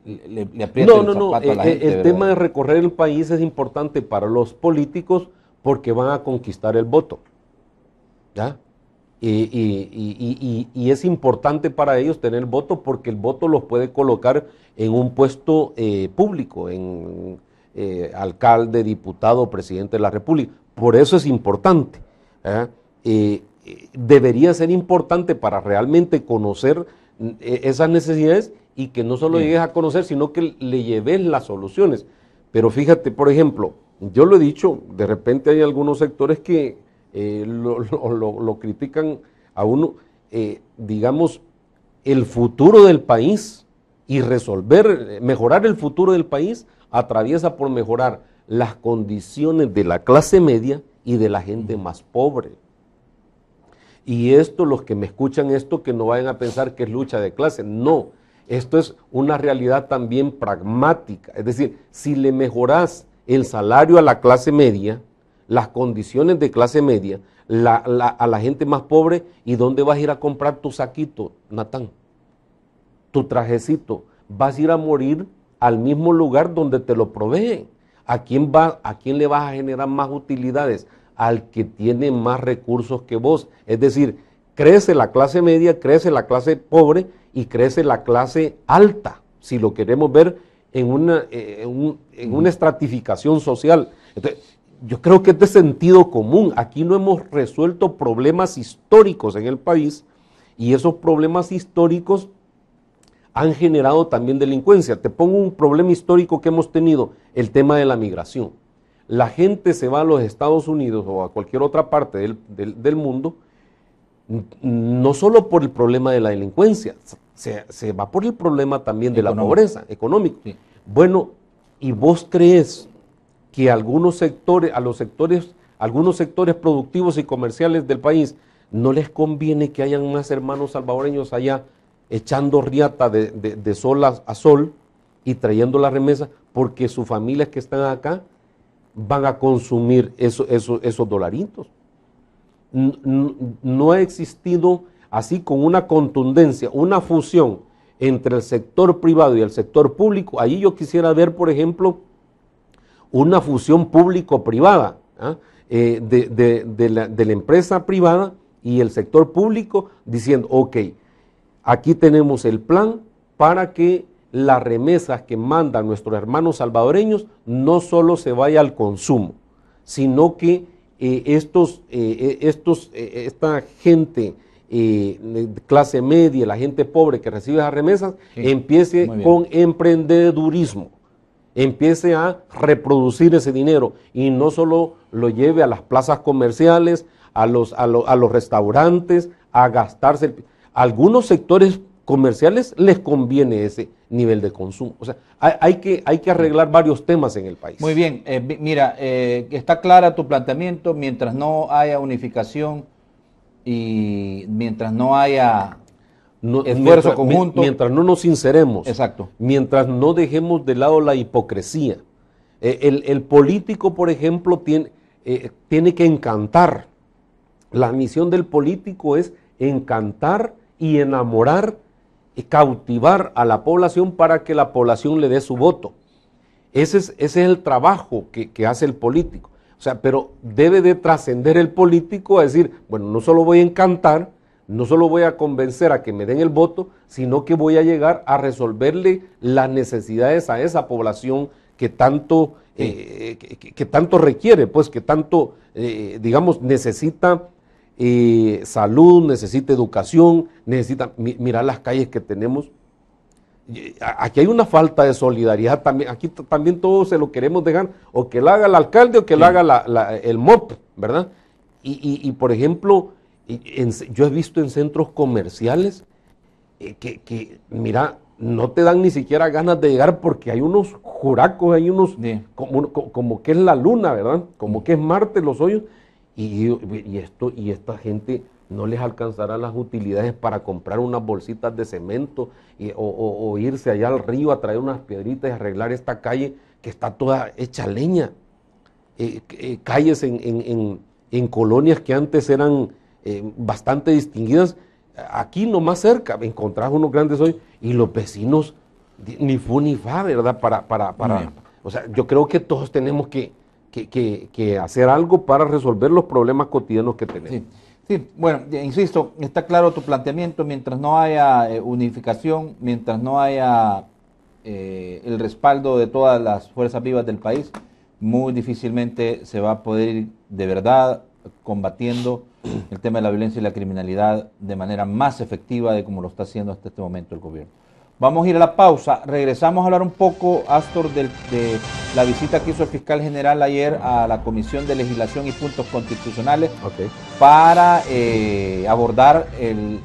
aprieta el zapato a la gente. El tema de recorrer el país es importante para los políticos porque van a conquistar el voto, ¿ya? Y es importante para ellos tener voto porque el voto los puede colocar en un puesto público, en alcalde, diputado, presidente de la República. Por eso es importante. Debería ser importante para realmente conocer esas necesidades y que no solo llegues a conocer, sino que le lleves las soluciones. Pero fíjate, por ejemplo, yo lo he dicho, de repente hay algunos sectores que lo critican a uno, digamos, el futuro del país y mejorar el futuro del país atraviesa por mejorar las condiciones de la clase media y de la gente más pobre. Y esto, los que me escuchan esto, que no vayan a pensar que es lucha de clase, no, esto es una realidad también pragmática, es decir, si le mejoras el salario a la clase media, las condiciones de clase media, a la gente más pobre, ¿y dónde vas a ir a comprar tu saquito, Natán? Tu trajecito, vas a ir a morir al mismo lugar donde te lo proveen. ¿A quién le vas a generar más utilidades? Al que tiene más recursos que vos. Es decir, crece la clase media, crece la clase pobre y crece la clase alta, si lo queremos ver en una estratificación social. Entonces, yo creo que es de sentido común. Aquí no hemos resuelto problemas históricos en el país y esos problemas históricos han generado también delincuencia. Te pongo un problema histórico que hemos tenido, el tema de la migración. La gente se va a los Estados Unidos o a cualquier otra parte del mundo, no solo por el problema de la delincuencia, se va por el problema también de la pobreza económica. Sí. Bueno, ¿y vos crees que algunos sectores productivos y comerciales del país no les conviene que hayan más hermanos salvadoreños allá echando riata de sol a sol y trayendo la remesa porque sus familias que están acá van a consumir esos dolaritos? No ha existido así con una contundencia, una fusión entre el sector privado y el sector público. Ahí yo quisiera ver, por ejemplo, una fusión público-privada, de la empresa privada y el sector público diciendo, ok, aquí tenemos el plan para que las remesas que mandan nuestros hermanos salvadoreños no solo se vaya al consumo, sino que esta gente de clase media, la gente pobre que recibe esas remesas, empiece con emprendedurismo, empiece a reproducir ese dinero y no solo lo lleve a las plazas comerciales, a los restaurantes, a gastarse. Algunos sectores comerciales les conviene ese nivel de consumo. O sea, hay que arreglar varios temas en el país. Muy bien, mira, está clara tu planteamiento. Mientras no haya unificación y mientras no haya esfuerzo conjunto. Mientras no nos sinceremos. Exacto. Mientras no dejemos de lado la hipocresía. El político, por ejemplo, tiene que encantar. La misión del político es encantar y enamorar y cautivar a la población para que la población le dé su voto. Ese es el trabajo que hace el político. O sea, pero debe de trascender el político a decir, bueno, no solo voy a encantar, no solo voy a convencer a que me den el voto, sino que voy a llegar a resolverle las necesidades a esa población que tanto, que tanto requiere, pues que tanto, digamos, necesita salud, necesita educación, necesita, mira las calles que tenemos. Aquí hay una falta de solidaridad también, aquí también todos se lo queremos dejar, o que lo haga el alcalde o que lo haga el MOP, ¿verdad? Y por ejemplo, yo he visto en centros comerciales que, mira, no te dan ni siquiera ganas de llegar porque hay unos juracos, hay unos, como que es la luna, ¿verdad? Como que es Marte los hoyos, y esta gente no les alcanzará las utilidades para comprar unas bolsitas de cemento o irse allá al río a traer unas piedritas y arreglar esta calle que está toda hecha leña. Calles en colonias que antes eran bastante distinguidas, aquí nomás cerca encontrás unos grandes hoyos y los vecinos ni fu ni fa, ¿verdad? O sea, yo creo que todos tenemos que hacer algo para resolver los problemas cotidianos que tenemos. Sí. Sí, bueno, insisto, está claro tu planteamiento. Mientras no haya unificación, mientras no haya el respaldo de todas las fuerzas vivas del país, muy difícilmente se va a poder ir de verdad combatiendo el tema de la violencia y la criminalidad de manera más efectiva de como lo está haciendo hasta este momento el gobierno. Vamos a ir a la pausa, regresamos a hablar un poco, Astor, de la visita que hizo el fiscal general ayer a la Comisión de Legislación y Puntos Constitucionales para abordar el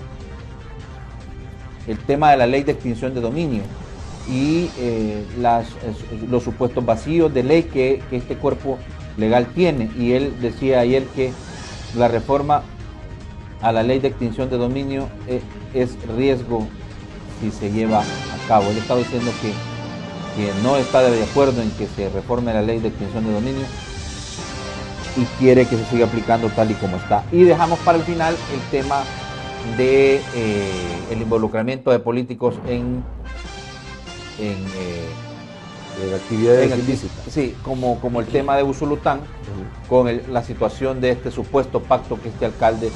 tema de la ley de extinción de dominio y los supuestos vacíos de ley que este cuerpo legal tiene. Y él decía ayer que la reforma a la ley de extinción de dominio es riesgo si se lleva a cabo. Él estaba diciendo que no está de acuerdo en que se reforme la ley de extinción de dominio y quiere que se siga aplicando tal y como está. Y dejamos para el final el tema de el involucramiento de políticos en actividades ilícitas. Sí, como el tema de Usulután, con la situación de este supuesto pacto que este alcalde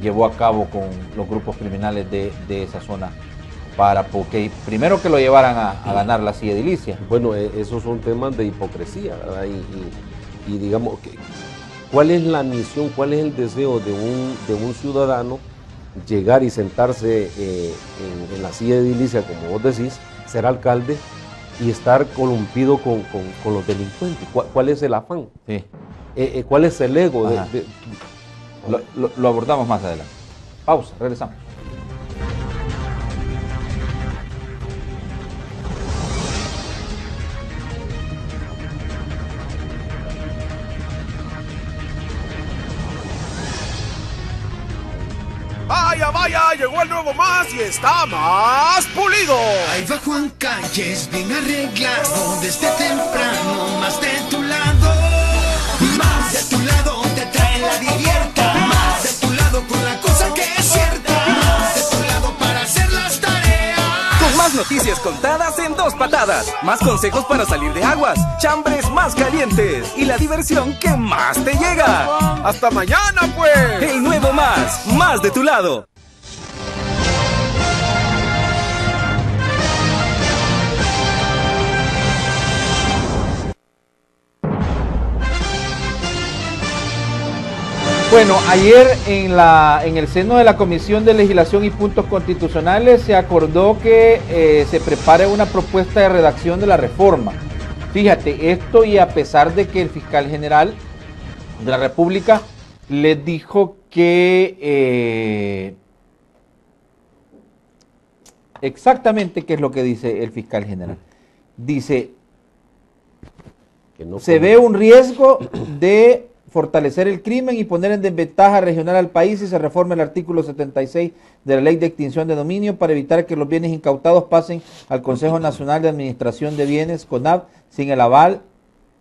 llevó a cabo con los grupos criminales de esa zona para porque primero que lo llevaran a ganar la silla edilicia. Bueno, esos son temas de hipocresía, ¿verdad? Y digamos, ¿cuál es la misión, cuál es el deseo de un ciudadano llegar y sentarse en la silla edilicia, como vos decís, ser alcalde y estar columpido con los delincuentes? ¿Cuál es el afán? Sí. ¿Cuál es el ego? Lo abordamos más adelante. Pausa, regresamos. Vaya, vaya, llegó el nuevo más y está más pulido. Ahí va Juan Calles, bien arreglado, desde temprano, más de tu lado. Más de tu lado te trae la divierta. Más de tu lado con la cosa que es cierta. Más de tu lado para hacer las tareas. Con más noticias contadas en 2 patadas. Más consejos para salir de aguas. Chambres más calientes. Y la diversión que más te llega. Hasta mañana, pues. El nuevo más de tu lado. Bueno, ayer en el seno de la Comisión de Legislación y Puntos Constitucionales se acordó que se prepare una propuesta de redacción de la reforma. Fíjate, esto y a pesar de que el fiscal general de la República les dijo que exactamente qué es lo que dice el fiscal general. Dice, Que no se ve un riesgo de fortalecer el crimen y poner en desventaja regional al país si se reforma el artículo 76 de la Ley de Extinción de Dominio para evitar que los bienes incautados pasen al Consejo Nacional de Administración de Bienes, CONAB, sin el aval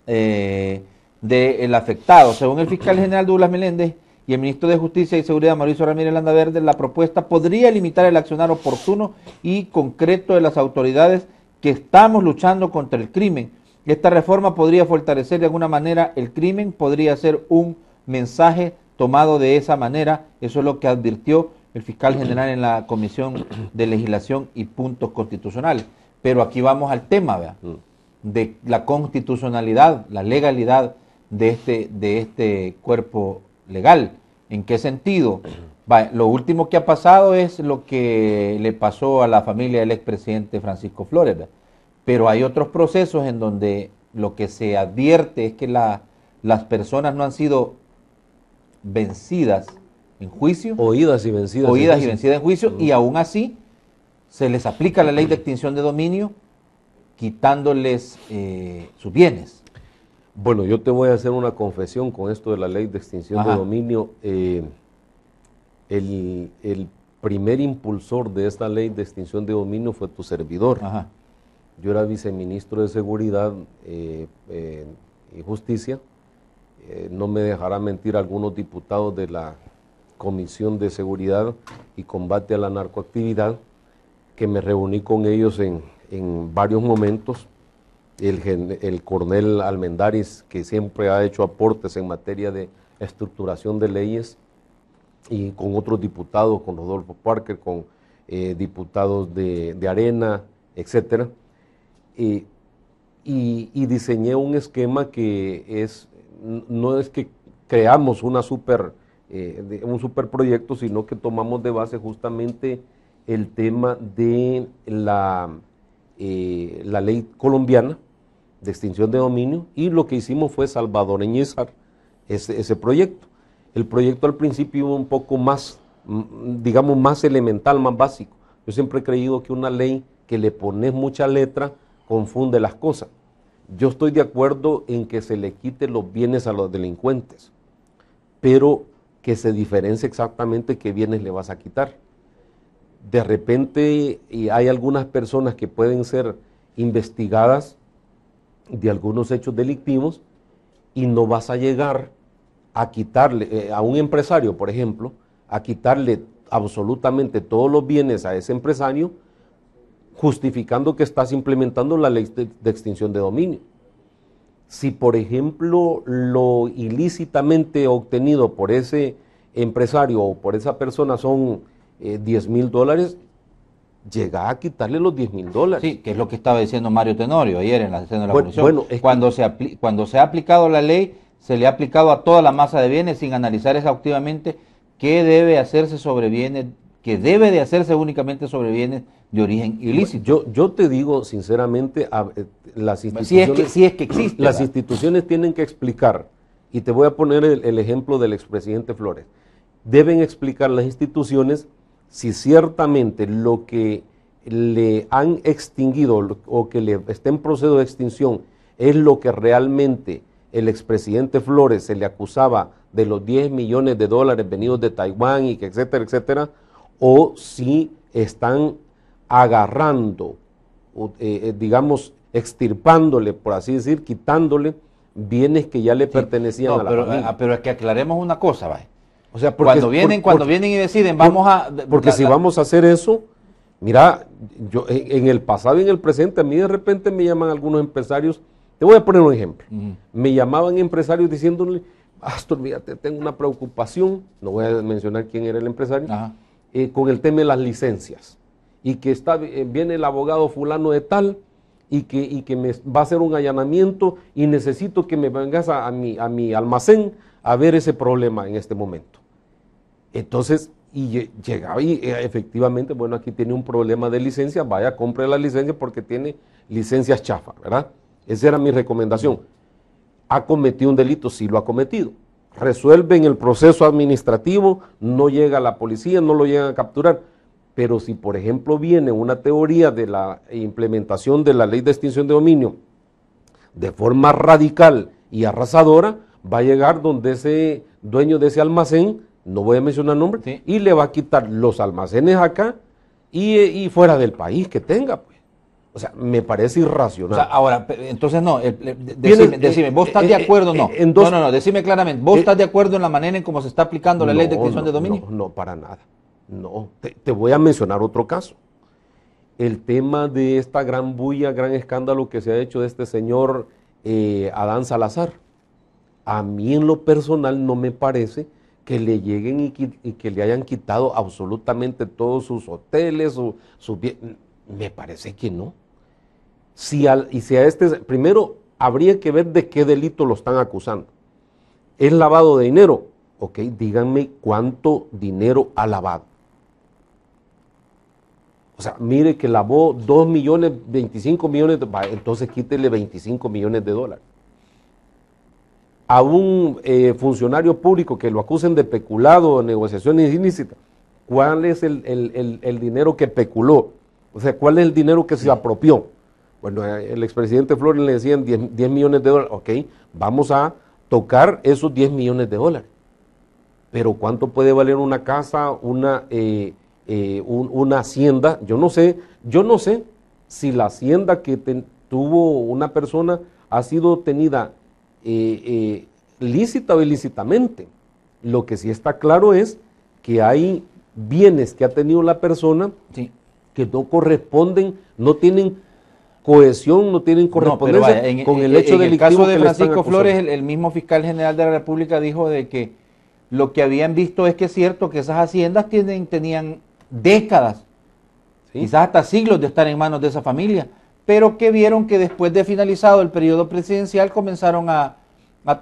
del afectado. Según el fiscal general Douglas Meléndez y el ministro de Justicia y Seguridad Mauricio Ramírez Landaverde, la propuesta podría limitar el accionar oportuno y concreto de las autoridades que estamos luchando contra el crimen. Esta reforma podría fortalecer de alguna manera el crimen, podría ser un mensaje tomado de esa manera. Eso es lo que advirtió el fiscal general en la Comisión de Legislación y Puntos Constitucionales. Pero aquí vamos al tema, ¿verdad? De la constitucionalidad, la legalidad de este cuerpo legal. ¿En qué sentido? Lo último que ha pasado es lo que le pasó a la familia del expresidente Francisco Flores, ¿verdad? Pero hay otros procesos en donde lo que se advierte es que las personas no han sido vencidas en juicio. Oídas y vencidas en juicio, y aún así se les aplica la ley de extinción de dominio quitándoles sus bienes. Bueno, yo te voy a hacer una confesión con esto de la ley de extinción de dominio. El primer impulsor de esta ley de extinción de dominio fue tu servidor. Ajá. Yo era viceministro de Seguridad y Justicia. No me dejará mentir algunos diputados de la Comisión de Seguridad y Combate a la Narcoactividad, que me reuní con ellos en varios momentos. El coronel Almendaris, que siempre ha hecho aportes en materia de estructuración de leyes, y con otros diputados, con Rodolfo Parker, con diputados de Arena, etcétera, y diseñé un esquema que no es que creamos un superproyecto, sino que tomamos de base justamente el tema de la ley colombiana de extinción de dominio, y lo que hicimos fue salvadoreñizar ese proyecto. El proyecto al principio iba un poco más, digamos, más elemental, más básico. Yo siempre he creído que una ley que le pones mucha letra confunde las cosas. Yo estoy de acuerdo en que se le quite los bienes a los delincuentes, pero que se diferencie exactamente qué bienes le vas a quitar. De repente hay algunas personas que pueden ser investigadas de algunos hechos delictivos y no vas a llegar a quitarle, a un empresario, por ejemplo, a quitarle absolutamente todos los bienes a ese empresario, justificando que estás implementando la ley de extinción de dominio. Si, por ejemplo, lo ilícitamente obtenido por ese empresario o por esa persona son $10,000, llega a quitarle los $10,000. Sí, que es lo que estaba diciendo Mario Tenorio ayer en la sesión de la comisión. Bueno, cuando se ha aplicado la ley, se le ha aplicado a toda la masa de bienes sin analizar exhaustivamente qué debe hacerse sobre bienes, que debe de hacerse únicamente sobre bienes de origen ilícito. Yo te digo sinceramente, las instituciones, si es que existe, las instituciones tienen que explicar, y te voy a poner el ejemplo del expresidente Flores. Deben explicar las instituciones si ciertamente lo que le han extinguido o que le está en proceso de extinción es lo que realmente el expresidente Flores se le acusaba de los $10 millones venidos de Taiwán y que etcétera, etcétera, o si están agarrando, digamos, extirpándole, por así decir, quitándole bienes que ya le pertenecían a la familia. Pero es que aclaremos una cosa, ¿vale? O sea, cuando vienen y deciden, vamos a... Porque si vamos a hacer eso, mira, yo en el pasado y en el presente, a mí de repente me llaman algunos empresarios. Te voy a poner un ejemplo. Me llamaban empresarios diciéndole, Astor, fíjate, tengo una preocupación, no voy a mencionar quién era el empresario, con el tema de las licencias. Y que viene el abogado fulano de tal, y que me va a hacer un allanamiento, y necesito que me vengas a mi almacén a ver ese problema en este momento. Entonces, y llegaba y efectivamente, bueno, aquí tiene un problema de licencia, vaya, compre la licencia porque tiene licencias chafas, ¿verdad? Esa era mi recomendación. ¿Ha cometido un delito? Sí lo ha cometido. Resuelve en el proceso administrativo, no llega la policía, no lo llegan a capturar. Pero si, por ejemplo, viene una teoría de la implementación de la ley de extinción de dominio de forma radical y arrasadora, va a llegar donde ese dueño de ese almacén, no voy a mencionar nombre, sí, y le va a quitar los almacenes acá y fuera del país que tenga, pues. O sea, me parece irracional. O sea, ahora, entonces no, decime, ¿vos estás de acuerdo o no? No, decime claramente, ¿vos estás de acuerdo en la manera en cómo se está aplicando la ley de extinción de dominio? No, para nada. No, te voy a mencionar otro caso. El tema de esta gran bulla, gran escándalo que se ha hecho de este señor Adán Salazar. A mí en lo personal no me parece que le lleguen y que le hayan quitado absolutamente todos sus hoteles, sus bienes. Me parece que no. Si a este, primero habría que ver de qué delito lo están acusando. ¿Es lavado de dinero? Ok, díganme cuánto dinero ha lavado. O sea, mire que lavó 2 millones, 25 millones, entonces quítele 25 millones de dólares. A un funcionario público que lo acusen de peculado o negociaciones ilícitas, ¿cuál es el dinero que peculó? O sea, ¿cuál es el dinero que se apropió? Bueno, el expresidente Flores le decían 10 millones de dólares. Ok, vamos a tocar esos 10 millones de dólares. Pero ¿cuánto puede valer una casa, una hacienda? Yo no sé si la hacienda que tuvo una persona ha sido tenida lícita o ilícitamente. Lo que sí está claro es que hay bienes que ha tenido la persona que no corresponden, no tienen cohesión, no tienen correspondencia con el hecho delictivo. En el caso de Francisco Flores, el mismo fiscal general de la República dijo de que lo que habían visto es que es cierto que esas haciendas tenían décadas, quizás hasta siglos de estar en manos de esa familia, pero que vieron que después de finalizado el periodo presidencial comenzaron a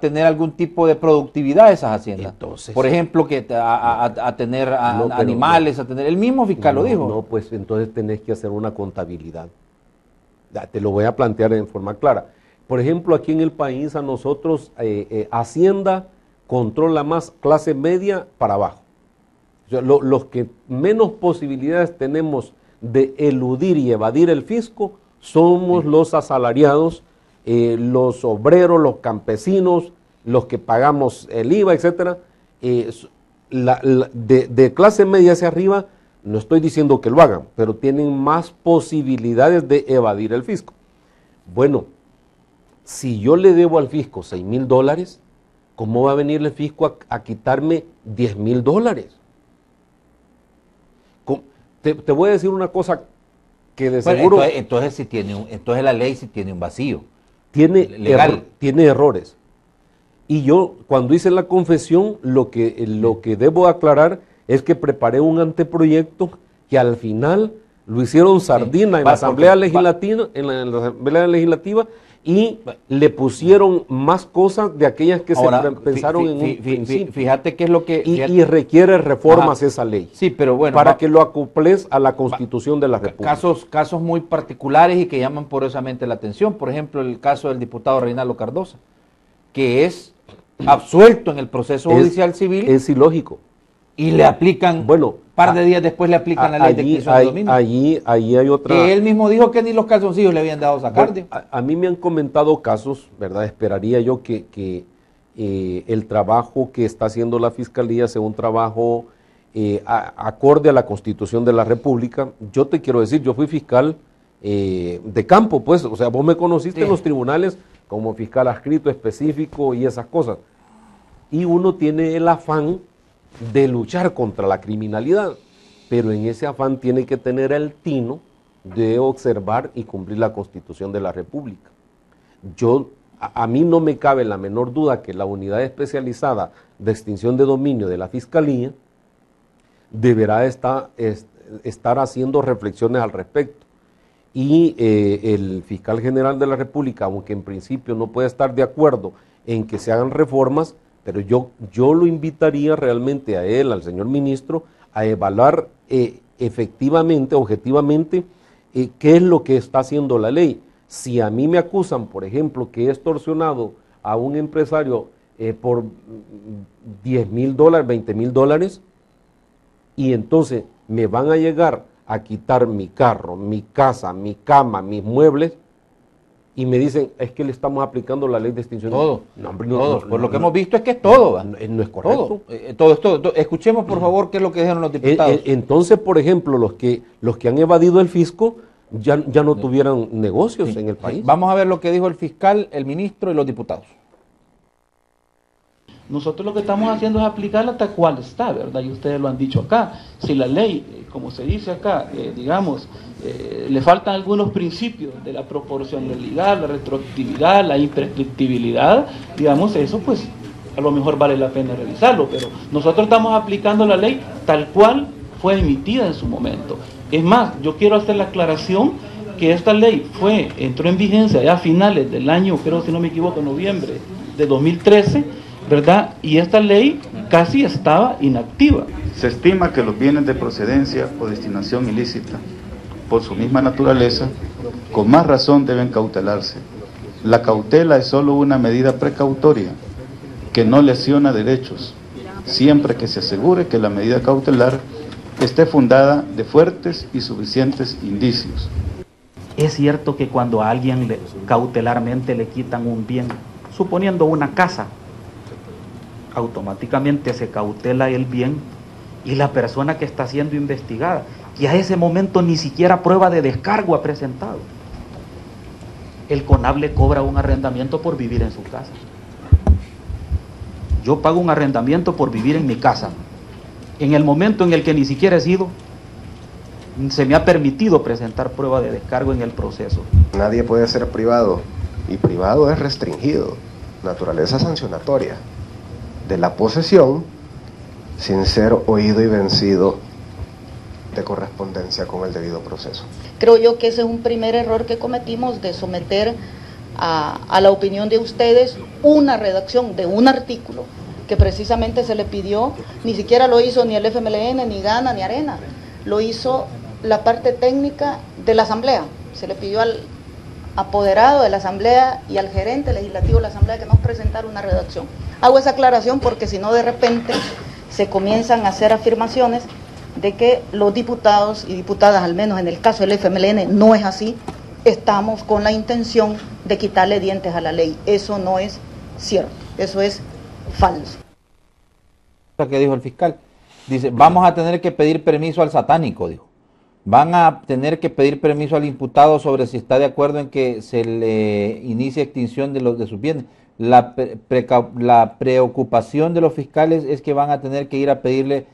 tener algún tipo de productividad esas haciendas. Entonces, por ejemplo, que a tener animales, a tener... El mismo fiscal lo dijo. No, pues entonces tenés que hacer una contabilidad. Ya, te lo voy a plantear en forma clara. Por ejemplo, aquí en el país a nosotros Hacienda controla más clase media para abajo. O sea, los que menos posibilidades tenemos de eludir y evadir el fisco somos los asalariados, los obreros, los campesinos, los que pagamos el IVA, etcétera. De clase media hacia arriba, no estoy diciendo que lo hagan, pero tienen más posibilidades de evadir el fisco. Bueno, si yo le debo al fisco $6,000, ¿cómo va a venir el fisco a quitarme $10,000? Te voy a decir una cosa que de seguro... Entonces la ley sí tiene un vacío. Tiene errores. Y yo, cuando hice la confesión, lo que debo aclarar es que preparé un anteproyecto que al final lo hicieron sardina en la Asamblea Legislativa, y le pusieron más cosas de aquellas que se pensaron en un principio. Fíjate qué es lo que... Y requiere reformas esa ley. Sí, pero bueno... Para que lo acoples a la Constitución de la República. Casos muy particulares y que llaman poderosamente la atención. Por ejemplo, el caso del diputado Reinaldo Cardosa, que es absuelto en el proceso judicial civil. Es ilógico. Y le aplican, un par de días después le aplican la ley de extinción de dominio. Allí hay otra... Que él mismo dijo que ni los calzoncillos le habían dado sacar. Bueno, a mí me han comentado casos, ¿verdad? Esperaría yo que el trabajo que está haciendo la Fiscalía sea un trabajo acorde a la Constitución de la República. Yo te quiero decir, yo fui fiscal de campo, pues, o sea, vos me conociste en los tribunales como fiscal adscrito específico y esas cosas. Y uno tiene el afán de luchar contra la criminalidad, pero en ese afán tiene que tener el tino de observar y cumplir la Constitución de la República. A mí no me cabe la menor duda que la unidad especializada de extinción de dominio de la Fiscalía deberá estar haciendo reflexiones al respecto. Y el fiscal general de la República, aunque en principio no puede estar de acuerdo en que se hagan reformas, pero yo lo invitaría realmente a él, al señor ministro, a evaluar efectivamente, objetivamente, qué es lo que está haciendo la ley. Si a mí me acusan, por ejemplo, que he extorsionado a un empresario por $10,000, $20,000, y entonces me van a llegar a quitar mi carro, mi casa, mi cama, mis muebles, y me dicen, es que le estamos aplicando la ley de extinción. Todo. No, hombre, Por lo que hemos visto es que es todo. No es correcto. Todo. Escuchemos, por favor, qué es lo que dijeron los diputados. Entonces, por ejemplo, los que han evadido el fisco ya no tuvieran negocios en el país. Vamos a ver lo que dijo el fiscal, el ministro y los diputados. Nosotros lo que estamos haciendo es aplicarla tal cual está, ¿verdad? Y ustedes lo han dicho acá. Si la ley, como se dice acá, le faltan algunos principios de la proporcionalidad, la retroactividad, la imprescriptibilidad, digamos, eso pues a lo mejor vale la pena revisarlo, pero nosotros estamos aplicando la ley tal cual fue emitida en su momento. Es más, yo quiero hacer la aclaración que esta ley entró en vigencia ya a finales del año, creo si no me equivoco, noviembre de 2013, ¿verdad? Y esta ley casi estaba inactiva. Se estima que los bienes de procedencia o destinación ilícita, por su misma naturaleza, con más razón deben cautelarse. La cautela es solo una medida precautoria que no lesiona derechos, siempre que se asegure que la medida cautelar esté fundada de fuertes y suficientes indicios. Es cierto que cuando a alguien cautelarmente le quitan un bien, suponiendo una casa, automáticamente se cautela el bien y la persona que está siendo investigada, que a ese momento ni siquiera prueba de descargo ha presentado, el CONAV le cobra un arrendamiento por vivir en su casa. Yo pago un arrendamiento por vivir en mi casa. En el momento en el que ni siquiera he sido, se me ha permitido presentar prueba de descargo en el proceso. Nadie puede ser privado, y privado es restringido, naturaleza sancionatoria, de la posesión sin ser oído y vencido de correspondencia con el debido proceso. Creo yo que ese es un primer error que cometimos, de someter a la opinión de ustedes una redacción de un artículo que precisamente se le pidió. Ni siquiera lo hizo ni el FMLN, ni Gana, ni Arena, lo hizo la parte técnica de la Asamblea. Se le pidió al apoderado de la Asamblea y al gerente legislativo de la Asamblea que nos presentara una redacción. Hago esa aclaración porque si no, de repente se comienzan a hacer afirmaciones de que los diputados y diputadas, al menos en el caso del FMLN, no es así. Estamos con la intención de quitarle dientes a la ley. Eso no es cierto, eso es falso. ¿Qué dijo el fiscal? Dice, vamos a tener que pedir permiso al satánico, dijo. Van a tener que pedir permiso al imputado sobre si está de acuerdo en que se le inicie extinción de sus bienes. La preocupación de los fiscales es que van a tener que ir a pedirle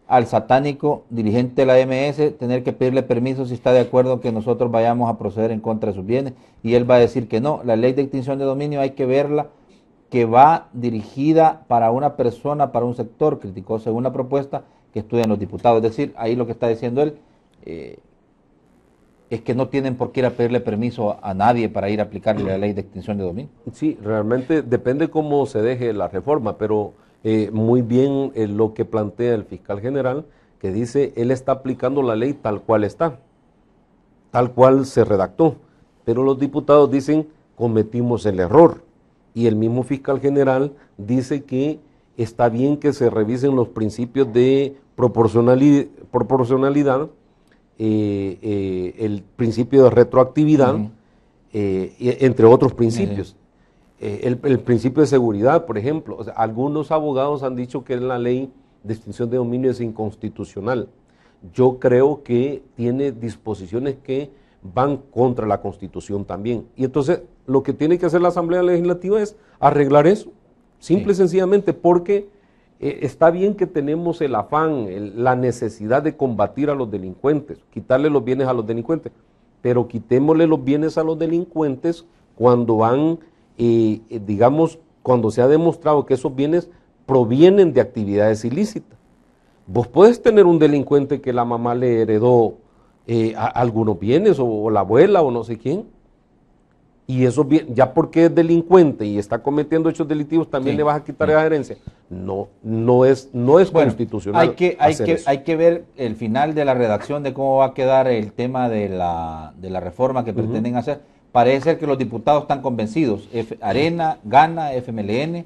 al satánico dirigente de la MS, tener que pedirle permiso si está de acuerdo que nosotros vayamos a proceder en contra de sus bienes, y él va a decir que no. La ley de extinción de dominio hay que verla que va dirigida para una persona, para un sector, criticó según la propuesta que estudian los diputados. Es decir, ahí lo que está diciendo él es que no tienen por qué ir a pedirle permiso a nadie para ir a aplicarle la ley de extinción de dominio. Sí, realmente depende cómo se deje la reforma, pero muy bien lo que plantea el fiscal general, que dice, él está aplicando la ley tal cual está, tal cual se redactó, pero los diputados dicen, cometimos el error, y el mismo fiscal general dice que está bien que se revisen los principios de proporcionalidad, el principio de retroactividad, entre otros principios. El principio de seguridad, por ejemplo. O sea, algunos abogados han dicho que la ley de extinción de dominio es inconstitucional. Yo creo que tiene disposiciones que van contra la Constitución también. Y entonces lo que tiene que hacer la Asamblea Legislativa es arreglar eso, simple y sencillamente, porque está bien que tenemos el afán, la necesidad de combatir a los delincuentes, quitarle los bienes a los delincuentes, pero quitémosle los bienes a los delincuentes cuando van, digamos, cuando se ha demostrado que esos bienes provienen de actividades ilícitas. Vos podés tener un delincuente que la mamá le heredó algunos bienes, o la abuela, o no sé quién, y eso ya porque es delincuente y está cometiendo hechos delictivos, también le vas a quitar la herencia. No es constitucional. Hay que ver el final de la redacción de cómo va a quedar el tema de la reforma que pretenden hacer. Parece ser que los diputados están convencidos, Arena, Gana, FMLN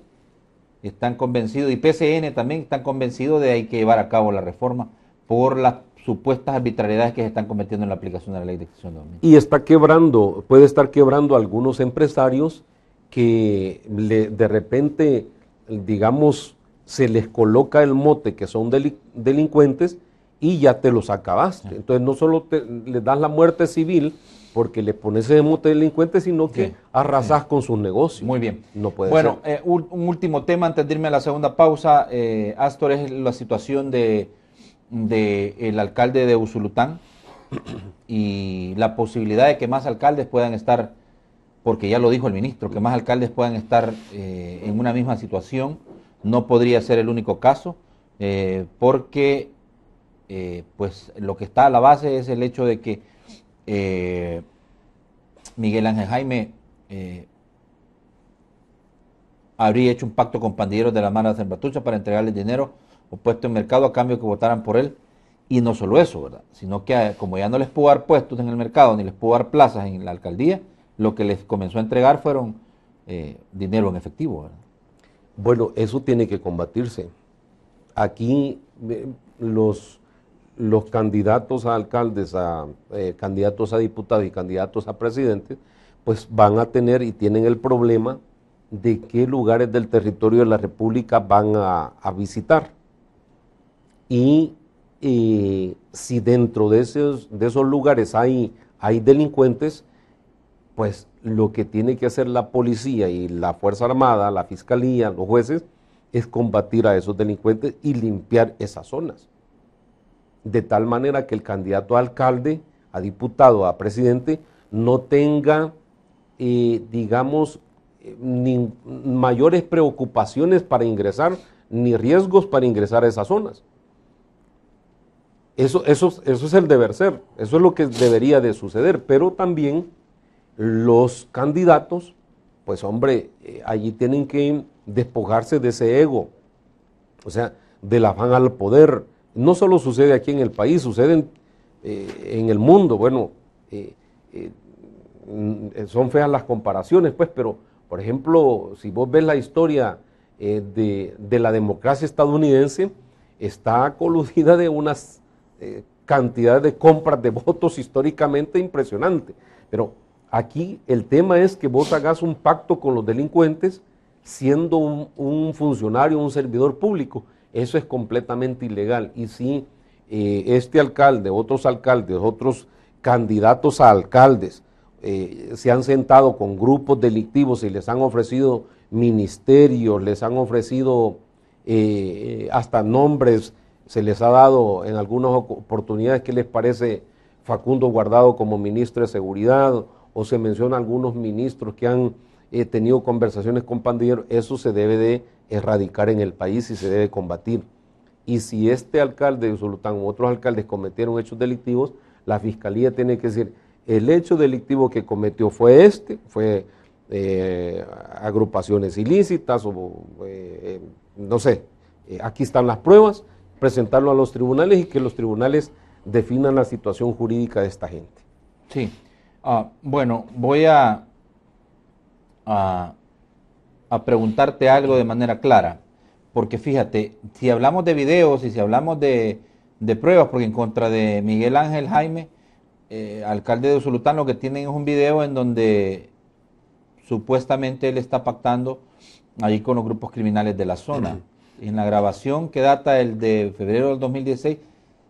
están convencidos, y PCN también están convencidos de que hay que llevar a cabo la reforma por las supuestas arbitrariedades que se están cometiendo en la aplicación de la ley de extinción de dominio. Y está quebrando, puede estar quebrando a algunos empresarios que de repente, digamos, se les coloca el mote que son delincuentes y ya te los acabaste. Entonces no solo les das la muerte civil porque le pones ese mote delincuente, sino que arrasas con sus negocios. Muy bien. No puede ser. Bueno, un último tema antes de irme a la segunda pausa, Astor, es la situación de el alcalde de Usulután y la posibilidad de que más alcaldes puedan estar, porque ya lo dijo el ministro, que más alcaldes puedan estar en una misma situación. No podría ser el único caso, porque pues lo que está a la base es el hecho de que Miguel Ángel Jaime habría hecho un pacto con pandilleros de la Mara de Salvatrucha para entregarles dinero o puesto en mercado a cambio que votaran por él. Y no solo eso, ¿verdad? Sino que como ya no les pudo dar puestos en el mercado, ni les pudo dar plazas en la alcaldía, lo que les comenzó a entregar fueron dinero en efectivo, ¿verdad? Bueno, eso tiene que combatirse. Aquí los candidatos a alcaldes, candidatos a diputados y candidatos a presidentes, pues van a tener y tienen el problema de qué lugares del territorio de la República van a visitar. Y si dentro de esos lugares hay delincuentes, pues lo que tiene que hacer la policía y la Fuerza Armada, la Fiscalía, los jueces, es combatir a esos delincuentes y limpiar esas zonas. De tal manera que el candidato a alcalde, a diputado, a presidente, no tenga, digamos, ni mayores preocupaciones para ingresar, ni riesgos para ingresar a esas zonas. Eso es el deber ser, eso es lo que debería de suceder, pero también los candidatos, pues hombre, allí tienen que despojarse de ese ego, o sea, del afán al poder. No solo sucede aquí en el país, sucede en el mundo. Bueno, son feas las comparaciones, pues, pero, por ejemplo, si vos ves la historia de la democracia estadounidense, está coludida de unas cantidades de compras de votos históricamente impresionante. Pero aquí el tema es que vos hagas un pacto con los delincuentes siendo un funcionario, un servidor público. Eso es completamente ilegal. Y si este alcalde, otros candidatos a alcaldes se han sentado con grupos delictivos y les han ofrecido ministerios, les han ofrecido hasta nombres, se les ha dado en algunas oportunidades que les parece Facundo Guardado como ministro de Seguridad, o se menciona algunos ministros que han tenido conversaciones con pandilleros, eso se debe de erradicar en el país y se debe combatir. Y si este alcalde de Usulután u otros alcaldes cometieron hechos delictivos, la Fiscalía tiene que decir, el hecho delictivo que cometió fue agrupaciones ilícitas, o no sé, aquí están las pruebas, presentarlo a los tribunales y que los tribunales definan la situación jurídica de esta gente. Sí, bueno, voy a preguntarte algo de manera clara, porque fíjate, si hablamos de videos y si hablamos de pruebas, porque en contra de Miguel Ángel Jaime, alcalde de Usulután, lo que tienen es un video en donde supuestamente él está pactando ahí con los grupos criminales de la zona. En la grabación que data de febrero del 2016,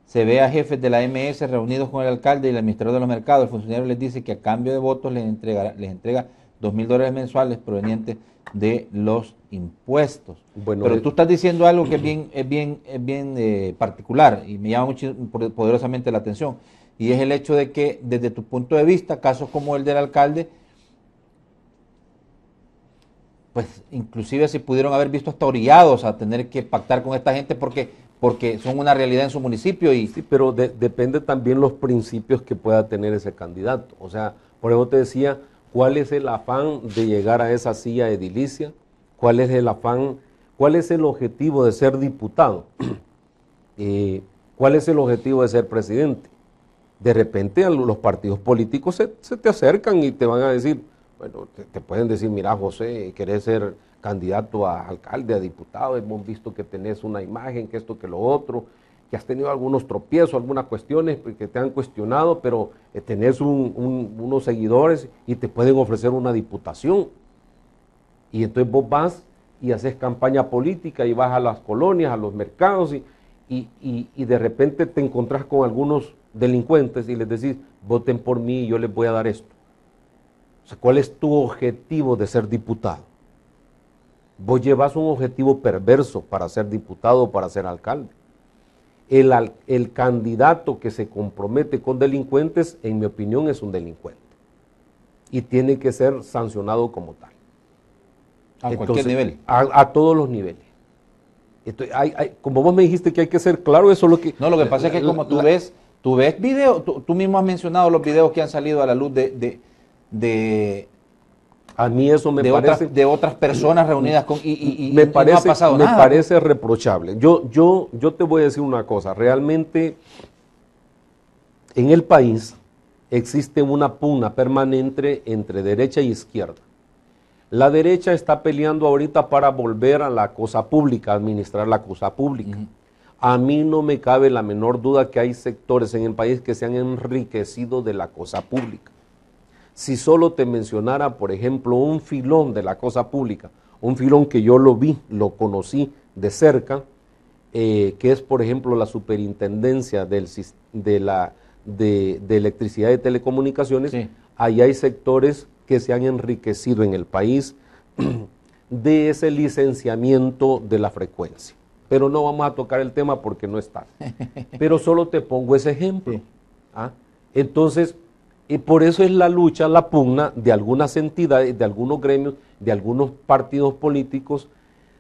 se ve a jefes de la MS reunidos con el alcalde y el administrador de los mercados. El funcionario les dice que a cambio de votos les entrega $2,000 mensuales provenientes de los impuestos. Bueno, pero tú estás diciendo algo que es bien particular y me llama mucho, poderosamente la atención, y es el hecho de que desde tu punto de vista, casos como el del alcalde, pues inclusive se pudieron haber visto hasta orillados a tener que pactar con esta gente porque son una realidad en su municipio. Sí, pero depende también los principios que pueda tener ese candidato. O sea, por eso te decía, ¿cuál es el afán de llegar a esa silla edilicia? ¿Cuál es el afán? ¿Cuál es el objetivo de ser diputado? ¿Cuál es el objetivo de ser presidente? De repente los partidos políticos se te acercan y te van a decir, bueno, te pueden decir, mira José, querés ser candidato a alcalde, a diputado, hemos visto que tenés una imagen, que esto, que lo otro, que has tenido algunos tropiezos, algunas cuestiones que te han cuestionado, pero tenés unos seguidores y te pueden ofrecer una diputación. Y entonces vos vas y haces campaña política y vas a las colonias, a los mercados y de repente te encontrás con algunos delincuentes y les decís, voten por mí y yo les voy a dar esto. O sea, ¿cuál es tu objetivo de ser diputado? Vos llevas un objetivo perverso para ser diputado o para ser alcalde. El candidato que se compromete con delincuentes, en mi opinión, es un delincuente. Y tiene que ser sancionado como tal. ¿A cualquier nivel? A todos los niveles. Entonces, como vos me dijiste que hay que ser claro, eso es lo que... No, lo que pasa es que como tú ves videos, tú mismo has mencionado los videos que han salido a la luz de a mí eso me parece de otras personas reunidas con y no ha pasado nada. Me parece reprochable. Yo te voy a decir una cosa, realmente en el país existe una pugna permanente entre derecha y izquierda. La derecha está peleando ahorita para volver a la cosa pública, administrar la cosa pública. A mí no me cabe la menor duda que hay sectores en el país que se han enriquecido de la cosa pública. Si solo te mencionara, por ejemplo, un filón de la cosa pública, un filón que yo lo vi, lo conocí de cerca, que es, por ejemplo, la superintendencia de electricidad y telecomunicaciones, sí. Ahí hay sectores que se han enriquecido en el país de ese licenciamiento de la frecuencia. Pero no vamos a tocar el tema porque no está. Pero solo te pongo ese ejemplo. Sí. ¿Ah? Entonces, y por eso es la lucha, la pugna de algunas entidades, de algunos gremios, de algunos partidos políticos,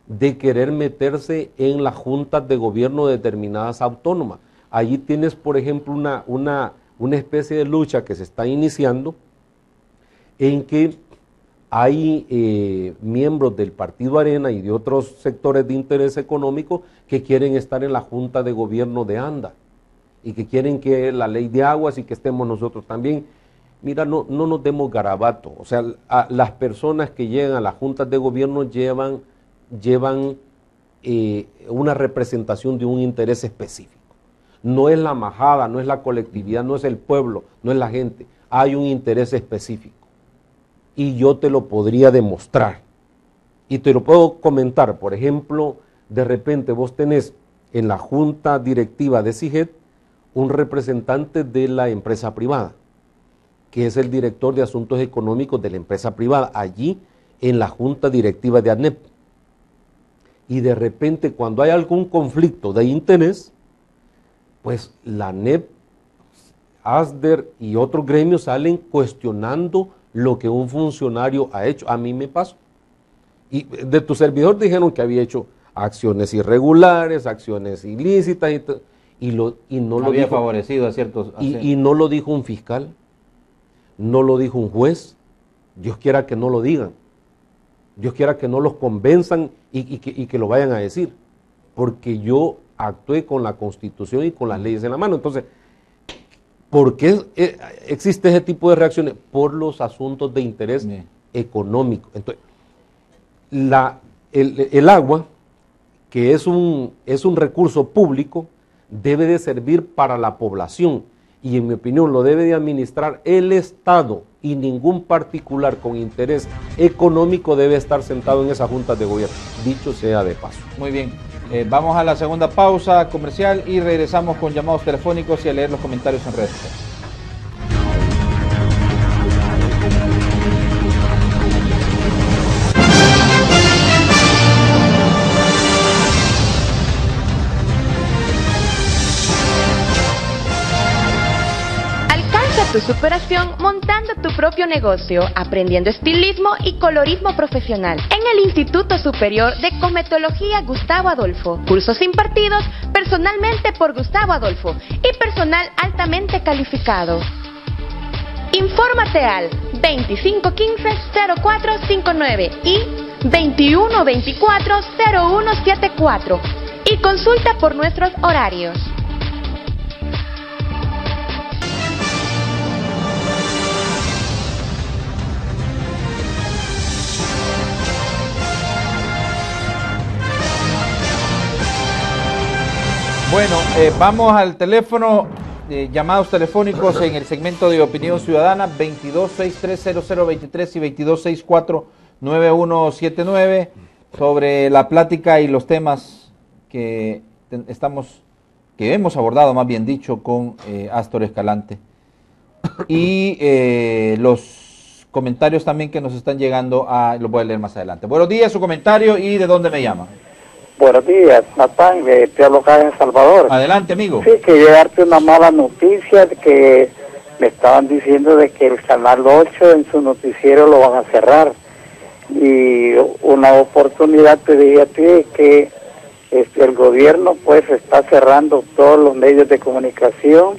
de querer meterse en las juntas de gobierno determinadas autónomas. Allí tienes, por ejemplo, una especie de lucha que se está iniciando en que hay miembros del Partido Arena y de otros sectores de interés económico que quieren estar en la junta de gobierno de ANDA y que quieren que la ley de aguas y que estemos nosotros también. Mira, no nos demos garabato. O sea, las personas que llegan a las juntas de gobierno llevan una representación de un interés específico. No es la majada, no es la colectividad, no es el pueblo, no es la gente. Hay un interés específico. Y yo te lo podría demostrar. Y te lo puedo comentar. Por ejemplo, de repente vos tenés en la junta directiva de CIGET un representante de la empresa privada, que es el director de asuntos económicos de la empresa privada, allí en la junta directiva de ANEP. Y de repente cuando hay algún conflicto de interés, pues la ANEP, ASDER y otros gremios salen cuestionando lo que un funcionario ha hecho. A mí me pasó. Y de tu servidor dijeron que había hecho acciones irregulares, acciones ilícitas, y no lo había dijo, favorecido a ciertos... Y no lo dijo un fiscal, no lo dijo un juez. Dios quiera que no lo digan. Dios quiera que no los convenzan y que lo vayan a decir. Porque yo actué con la Constitución y con las leyes en la mano. Entonces, ¿por qué existe ese tipo de reacciones? Por los asuntos de interés económico. Entonces, el agua, que es un recurso público, debe de servir para la población y, en mi opinión, lo debe de administrar el Estado, y ningún particular con interés económico debe estar sentado en esas juntas de gobierno, dicho sea de paso. Muy bien. Vamos a la segunda pausa comercial y regresamos con llamados telefónicos y a leer los comentarios en redes sociales. Tu superación montando tu propio negocio, aprendiendo estilismo y colorismo profesional en el Instituto Superior de Cosmetología Gustavo Adolfo. Cursos impartidos personalmente por Gustavo Adolfo y personal altamente calificado. Infórmate al 2515-0459 y 2124-0174 y consulta por nuestros horarios. Bueno, vamos al teléfono, llamados telefónicos en el segmento de Opinión Ciudadana, 22630023 y 22649179, sobre la plática y los temas que hemos abordado, más bien dicho, con Astor Escalante. Y los comentarios también que nos están llegando, los voy a leer más adelante. Buenos días, su comentario y de dónde me llama. Buenos días, Natán, te hablo acá en El Salvador. Adelante, amigo. Sí, quería darte una mala noticia, de que me estaban diciendo de que el Canal 8 en su noticiero lo van a cerrar. Y una oportunidad te dije a ti que el gobierno pues está cerrando todos los medios de comunicación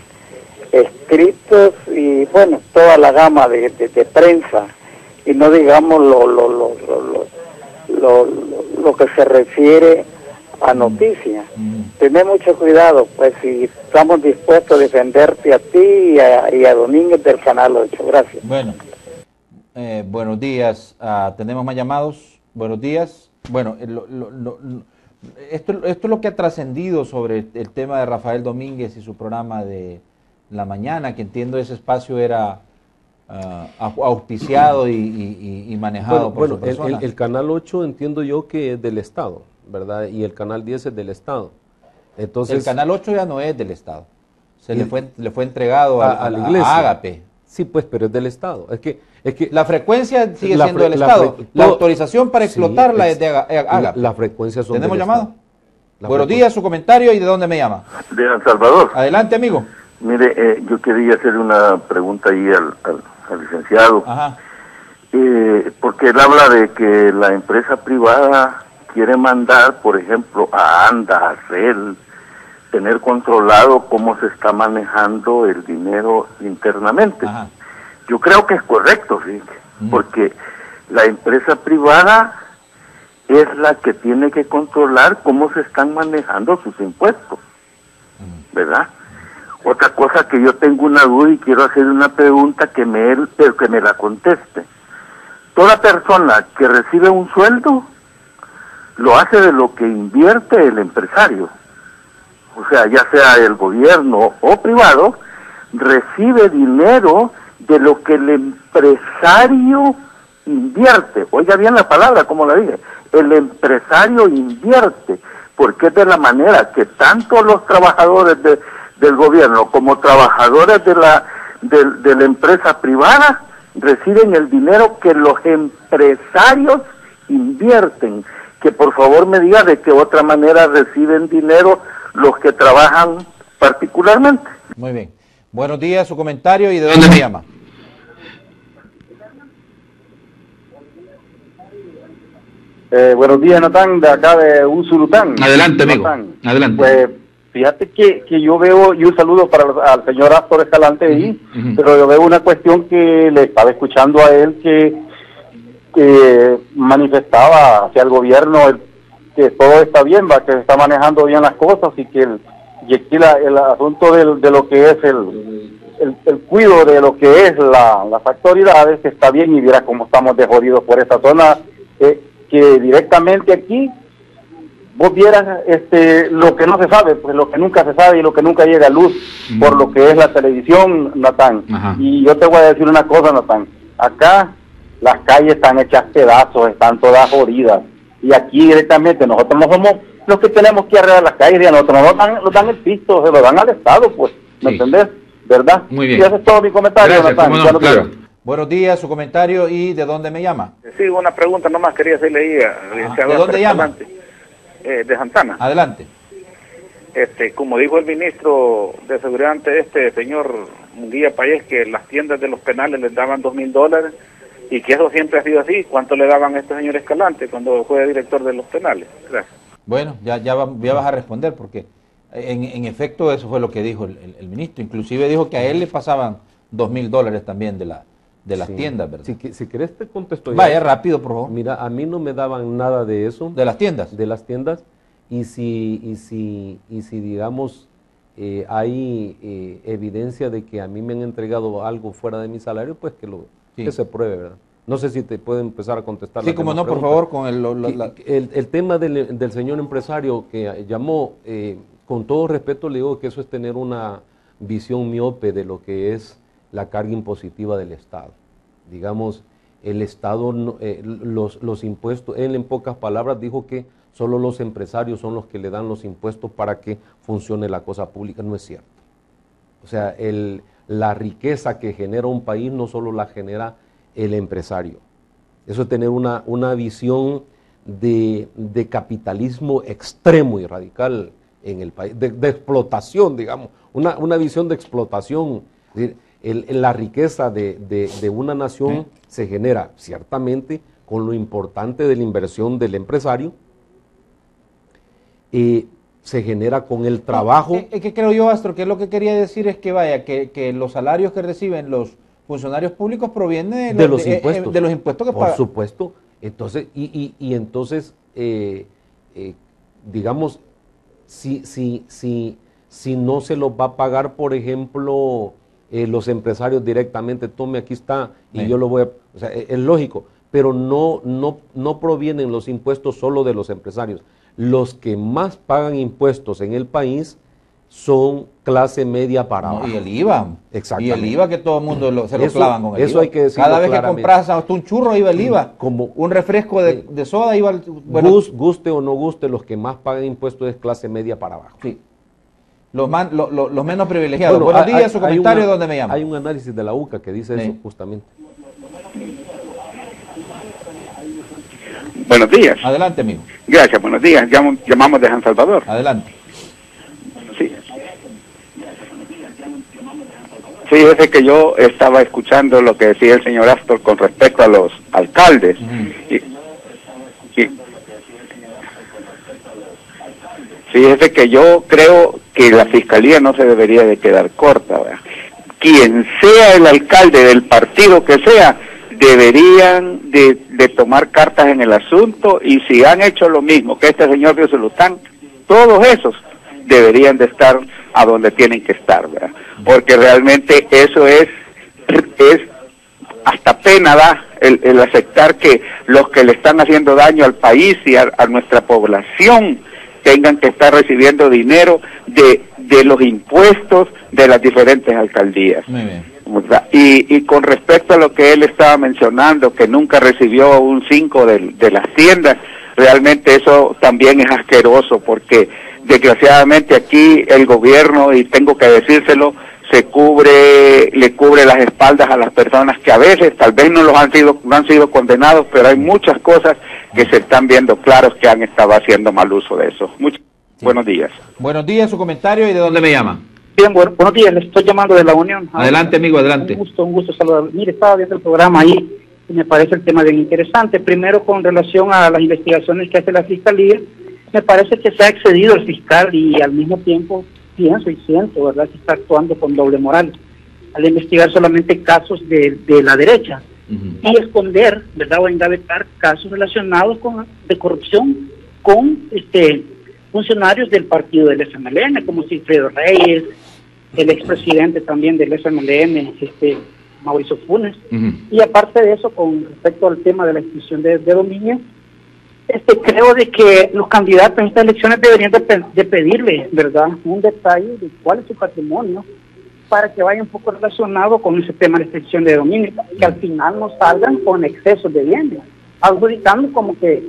escritos y bueno, toda la gama de prensa, y no digamos lo que se refiere a noticias. Tener mucho cuidado, pues, si estamos dispuestos a defenderte a ti y a Domínguez del Canal 8. Gracias. Bueno, buenos días. ¿Tenemos más llamados? Buenos días. Bueno, esto es lo que ha trascendido sobre el tema de Rafael Domínguez y su programa de la mañana, que entiendo ese espacio era auspiciado y manejado por su persona. El Canal 8 entiendo yo que es del Estado, ¿verdad? Y el Canal 10 es del Estado. Entonces, el Canal 8 ya no es del Estado. Le fue entregado a la iglesia. A Ágape. Sí, pues, pero es del Estado. Es que la frecuencia sigue siendo del Estado. La autorización para explotarla es de Ágape. La frecuencia son ¿Tenemos del llamado? Estado. Buenos días, su comentario y de dónde me llama. De San Salvador. Adelante, amigo. Mire, yo quería hacer una pregunta ahí al licenciado. Ajá. Porque él habla de que la empresa privada quiere mandar, por ejemplo, a ANDA, a CEL, tener controlado cómo se está manejando el dinero internamente. Ajá. Yo creo que es correcto, sí, porque la empresa privada es la que tiene que controlar cómo se están manejando sus impuestos, ¿verdad? Otra cosa que yo tengo una duda y quiero hacer una pregunta que me la conteste. Toda persona que recibe un sueldo lo hace de lo que invierte el empresario. O sea, ya sea el gobierno o privado, recibe dinero de lo que el empresario invierte. Oiga bien la palabra, como la dije. El empresario invierte, porque es de la manera que tanto los trabajadores del gobierno como trabajadores de la empresa privada reciben el dinero que los empresarios invierten. Que por favor me diga de qué otra manera reciben dinero los que trabajan particularmente. Muy bien. Buenos días, su comentario y de dónde me llama. Buenos días, Natán, de acá de Usulután. Adelante, amigo. Natán. Adelante. Pues fíjate que yo veo, y un saludo al señor Astor Escalante ahí, pero yo veo una cuestión que le estaba escuchando a él que manifestaba hacia el gobierno que todo está bien, que se está manejando bien las cosas y que aquí el asunto de lo que es el cuidado de lo que es las autoridades está bien, y viera cómo estamos de jodidos por esta zona, que directamente aquí vos vieras lo que no se sabe, pues lo que nunca se sabe y lo que nunca llega a luz por lo que es la televisión, Natán. Y yo te voy a decir una cosa, Natán, acá las calles están hechas pedazos, están todas jodidas, y aquí directamente nosotros no somos los que tenemos que arreglar las calles, y a nosotros nos dan el pisto, se lo dan al Estado, pues, ¿me entendés? ¿Verdad? Muy bien. Y ese es todo mi comentario, Gracias, Natán. cómo no, claro. Buenos días, su comentario y de dónde me llama. Sí, una pregunta nomás quería hacerle ahí al licenciado. ¿De dónde llama? De Santana. Adelante. Como dijo el ministro de Seguridad ante señor Munguía Payés, que las tiendas de los penales les daban $2,000 y que eso siempre ha sido así. ¿Cuánto le daban a este señor Escalante cuando fue director de los penales? Gracias. Bueno, ya vas a responder, porque en efecto eso fue lo que dijo el ministro. Inclusive dijo que a él le pasaban $2,000 también de las tiendas, ¿verdad? Si querés te contesto ya. Vaya rápido, por favor. Mira, a mí no me daban nada de eso. ¿De las tiendas? De las tiendas. Y si digamos, hay evidencia de que a mí me han entregado algo fuera de mi salario, pues que se pruebe, ¿verdad? No sé si te puedo empezar a contestar. Sí, como no, pregunta. Por favor, con el tema del señor empresario que llamó, con todo respeto le digo que eso es tener una visión miope de lo que es la carga impositiva del Estado. Digamos, el Estado, los impuestos, él en pocas palabras dijo que solo los empresarios son los que le dan los impuestos para que funcione la cosa pública. No es cierto. O sea, la riqueza que genera un país no solo la genera el empresario. Eso es tener una visión de capitalismo extremo y radical en el país, de explotación, digamos, una visión de explotación. Es decir, la riqueza de una nación se genera ciertamente con lo importante de la inversión del empresario, se genera con el trabajo. Es que creo yo, Astro, que lo que quería decir es que vaya, que los salarios que reciben los funcionarios públicos provienen de los impuestos. De los impuestos que pagan. Por supuesto. Entonces, entonces, digamos, si no se los va a pagar, por ejemplo, los empresarios directamente, tome, aquí está, y yo lo voy a... O sea, es lógico, pero no provienen los impuestos solo de los empresarios. Los que más pagan impuestos en el país son clase media para abajo. Y el IVA. Exactamente. Y el IVA que todo el mundo se lo clavan con el IVA. Eso hay que decirlo Cada vez claramente. que compras hasta un churro iba el IVA. Como un refresco de soda iba el... Bueno, guste o no guste, los que más pagan impuestos es clase media para abajo. Sí. Los menos privilegiados. Bueno, Buenos días, su comentario, ¿dónde me llama? Hay un análisis de la UCA que dice eso justamente. Buenos días. Adelante, amigo. Gracias, buenos días. Llamamos de San Salvador. Adelante. Sí. Fíjese que yo estaba escuchando lo que decía el señor Astor con respecto a los alcaldes. Fíjese que yo creo que la fiscalía no se debería de quedar corta, ¿verdad? Quien sea el alcalde del partido que sea, deberían de tomar cartas en el asunto, y si han hecho lo mismo que este señor Biosulután, todos esos deberían de estar a donde tienen que estar, ¿verdad? Porque realmente eso es hasta pena da el aceptar que los que le están haciendo daño al país y a nuestra población tengan que estar recibiendo dinero de los impuestos de las diferentes alcaldías. Muy bien. Y con respecto a lo que él estaba mencionando, que nunca recibió un 5 de las tiendas, realmente eso también es asqueroso, porque desgraciadamente aquí el gobierno, y tengo que decírselo, le cubre las espaldas a las personas que a veces tal vez no han sido condenados, pero hay muchas cosas que se están viendo claros que han estado haciendo mal uso de eso. Buenos días. Buenos días, su comentario, y ¿de dónde me llama? Bien, buenos días, le estoy llamando de la Unión. Adelante, amigo, adelante. Un gusto saludar. Mire, estaba viendo el programa ahí y me parece el tema bien interesante. Primero, con relación a las investigaciones que hace la Fiscalía, me parece que se ha excedido el fiscal y al mismo tiempo pienso y siento, ¿verdad?, que está actuando con doble moral al investigar solamente casos de la derecha y esconder, ¿verdad?, o engavetar casos relacionados de corrupción con funcionarios del partido del FMLN, como Sigfredo Reyes, el expresidente también del FMLN, Mauricio Funes. Y aparte de eso, con respecto al tema de la extinción de dominio, creo de que los candidatos en estas elecciones deberían de pedirle, ¿verdad?, un detalle de cuál es su patrimonio, para que vaya un poco relacionado con ese tema de la extinción de dominio, que al final no salgan con excesos de bienes, adjudicando como que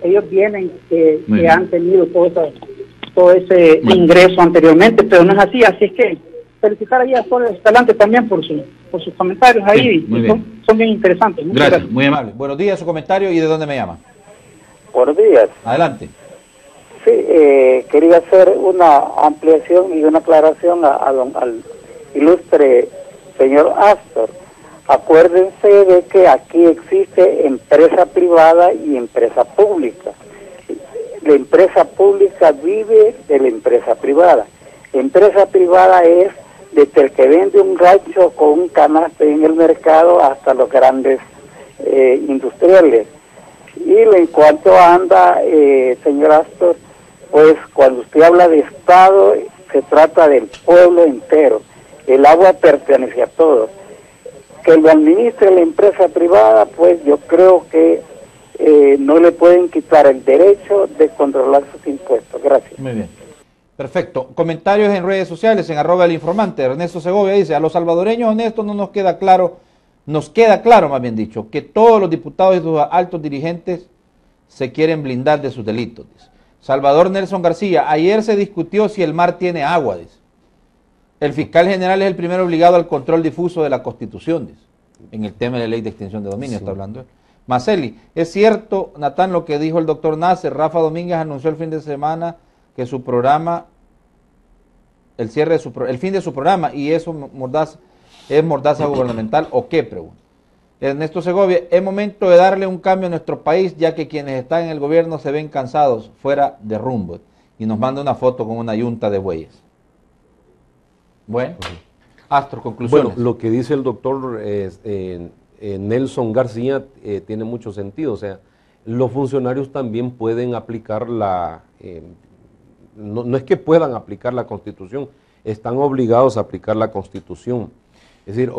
ellos vienen que han tenido todo ese ingreso anteriormente, pero no es así. Así es que felicitar ahí a Sol Escalante también por sus comentarios ahí, son bien interesantes. Gracias, muy amable. Buenos días, su comentario, y ¿de dónde me llama? Buenos días. Adelante. Sí, quería hacer una ampliación y una aclaración al ilustre señor Astor. Acuérdense de que aquí existe empresa privada y empresa pública. La empresa pública vive de la empresa privada. Empresa privada es desde el que vende un gacho con un canasto en el mercado hasta los grandes industriales. Y en cuanto anda, señor Astor, pues cuando usted habla de Estado, se trata del pueblo entero. El agua pertenece a todos. Que lo administre la empresa privada, pues yo creo que no le pueden quitar el derecho de controlar sus impuestos. Gracias. Muy bien. Perfecto. Comentarios en redes sociales, en @elinformante. Ernesto Segovia dice: a los salvadoreños honestos no nos queda claro más bien dicho, que todos los diputados y sus altos dirigentes se quieren blindar de sus delitos. Dice. Salvador Nelson García: ayer se discutió si el mar tiene agua. Dice. El fiscal general es el primero obligado al control difuso de la Constitución, dice. En el tema de la ley de extinción de dominio está hablando él. Maceli: es cierto, Natán, lo que dijo el doctor Nasser. Rafa Domínguez anunció el fin de semana que su programa, el fin de su programa, y eso es mordaza gubernamental, ¿o qué? Pregunta. Ernesto Segovia: es momento de darle un cambio a nuestro país, ya que quienes están en el gobierno se ven cansados, fuera de rumbo. y nos manda una foto con una yunta de bueyes. Bueno, Astro, conclusiones. Bueno, lo que dice el doctor Nelson García tiene mucho sentido. O sea, los funcionarios también pueden aplicar no es que puedan aplicar la Constitución, están obligados a aplicar la Constitución. Es decir,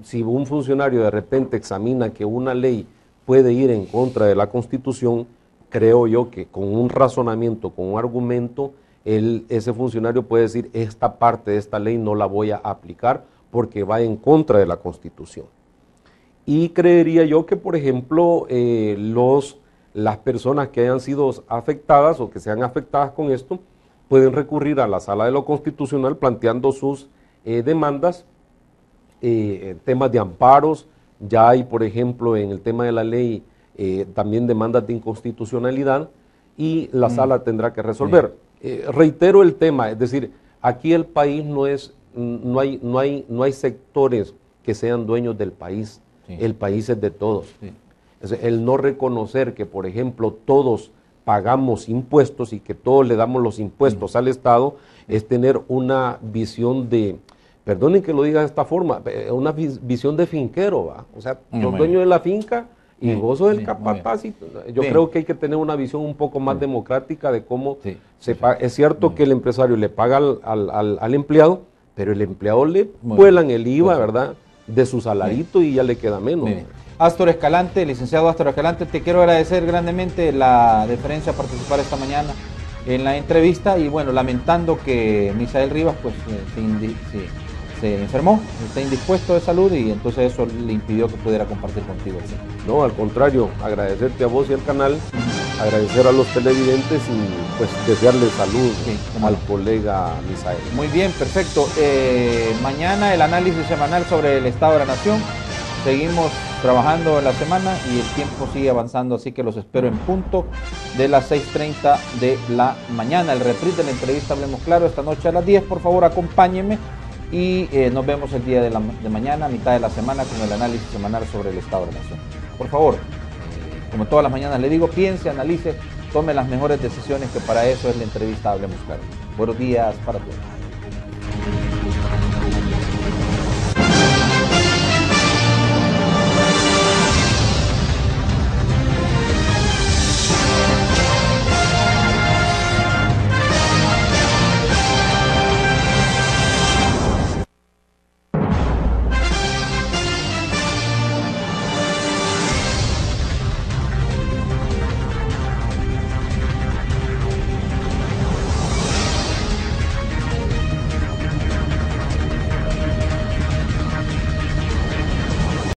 si un funcionario de repente examina que una ley puede ir en contra de la Constitución, creo yo que con un razonamiento, con un argumento, ese funcionario puede decir, esta parte de esta ley no la voy a aplicar porque va en contra de la Constitución. Y creería yo que, por ejemplo, las personas que hayan sido afectadas o que sean afectadas con esto, pueden recurrir a la Sala de lo Constitucional planteando sus demandas, temas de amparos. Ya hay, por ejemplo, en el tema de la ley, también demandas de inconstitucionalidad, y la Sala tendrá que resolver. Reitero el tema, es decir, aquí el país no hay sectores que sean dueños del país, el país es de todos. El no reconocer que, por ejemplo, todos pagamos impuestos y que todos le damos los impuestos al Estado, es tener una visión de, perdonen que lo diga de esta forma, una visión de finquero, ¿va? O sea, los dueños de la finca y vos sos el capataz. Yo creo que hay que tener una visión un poco más democrática de cómo se paga. Es cierto que el empresario le paga al empleado, pero el empleado le vuelan el IVA, ¿verdad?, de su salarito y ya le queda menos. Astor Escalante, licenciado Astor Escalante, te quiero agradecer grandemente la deferencia a participar esta mañana en la entrevista, y bueno, lamentando que Misael Rivas pues se enfermó, está indispuesto de salud, y entonces eso le impidió que pudiera compartir contigo. No, al contrario, agradecerte a vos y al canal, agradecer a los televidentes y pues desearle salud al colega Misael. Muy bien, perfecto. Mañana el análisis semanal sobre el Estado de la Nación. Seguimos trabajando en la semana y el tiempo sigue avanzando, así que los espero en punto de las 6:30 de la mañana. El reprise de la entrevista Hablemos Claro esta noche a las 10, por favor acompáñenme, y nos vemos el día de mañana, mitad de la semana, con el análisis semanal sobre el Estado de la Nación. Por favor, como todas las mañanas le digo, piense, analice, tome las mejores decisiones, que para eso es la entrevista Hablemos Claro. Buenos días para todos.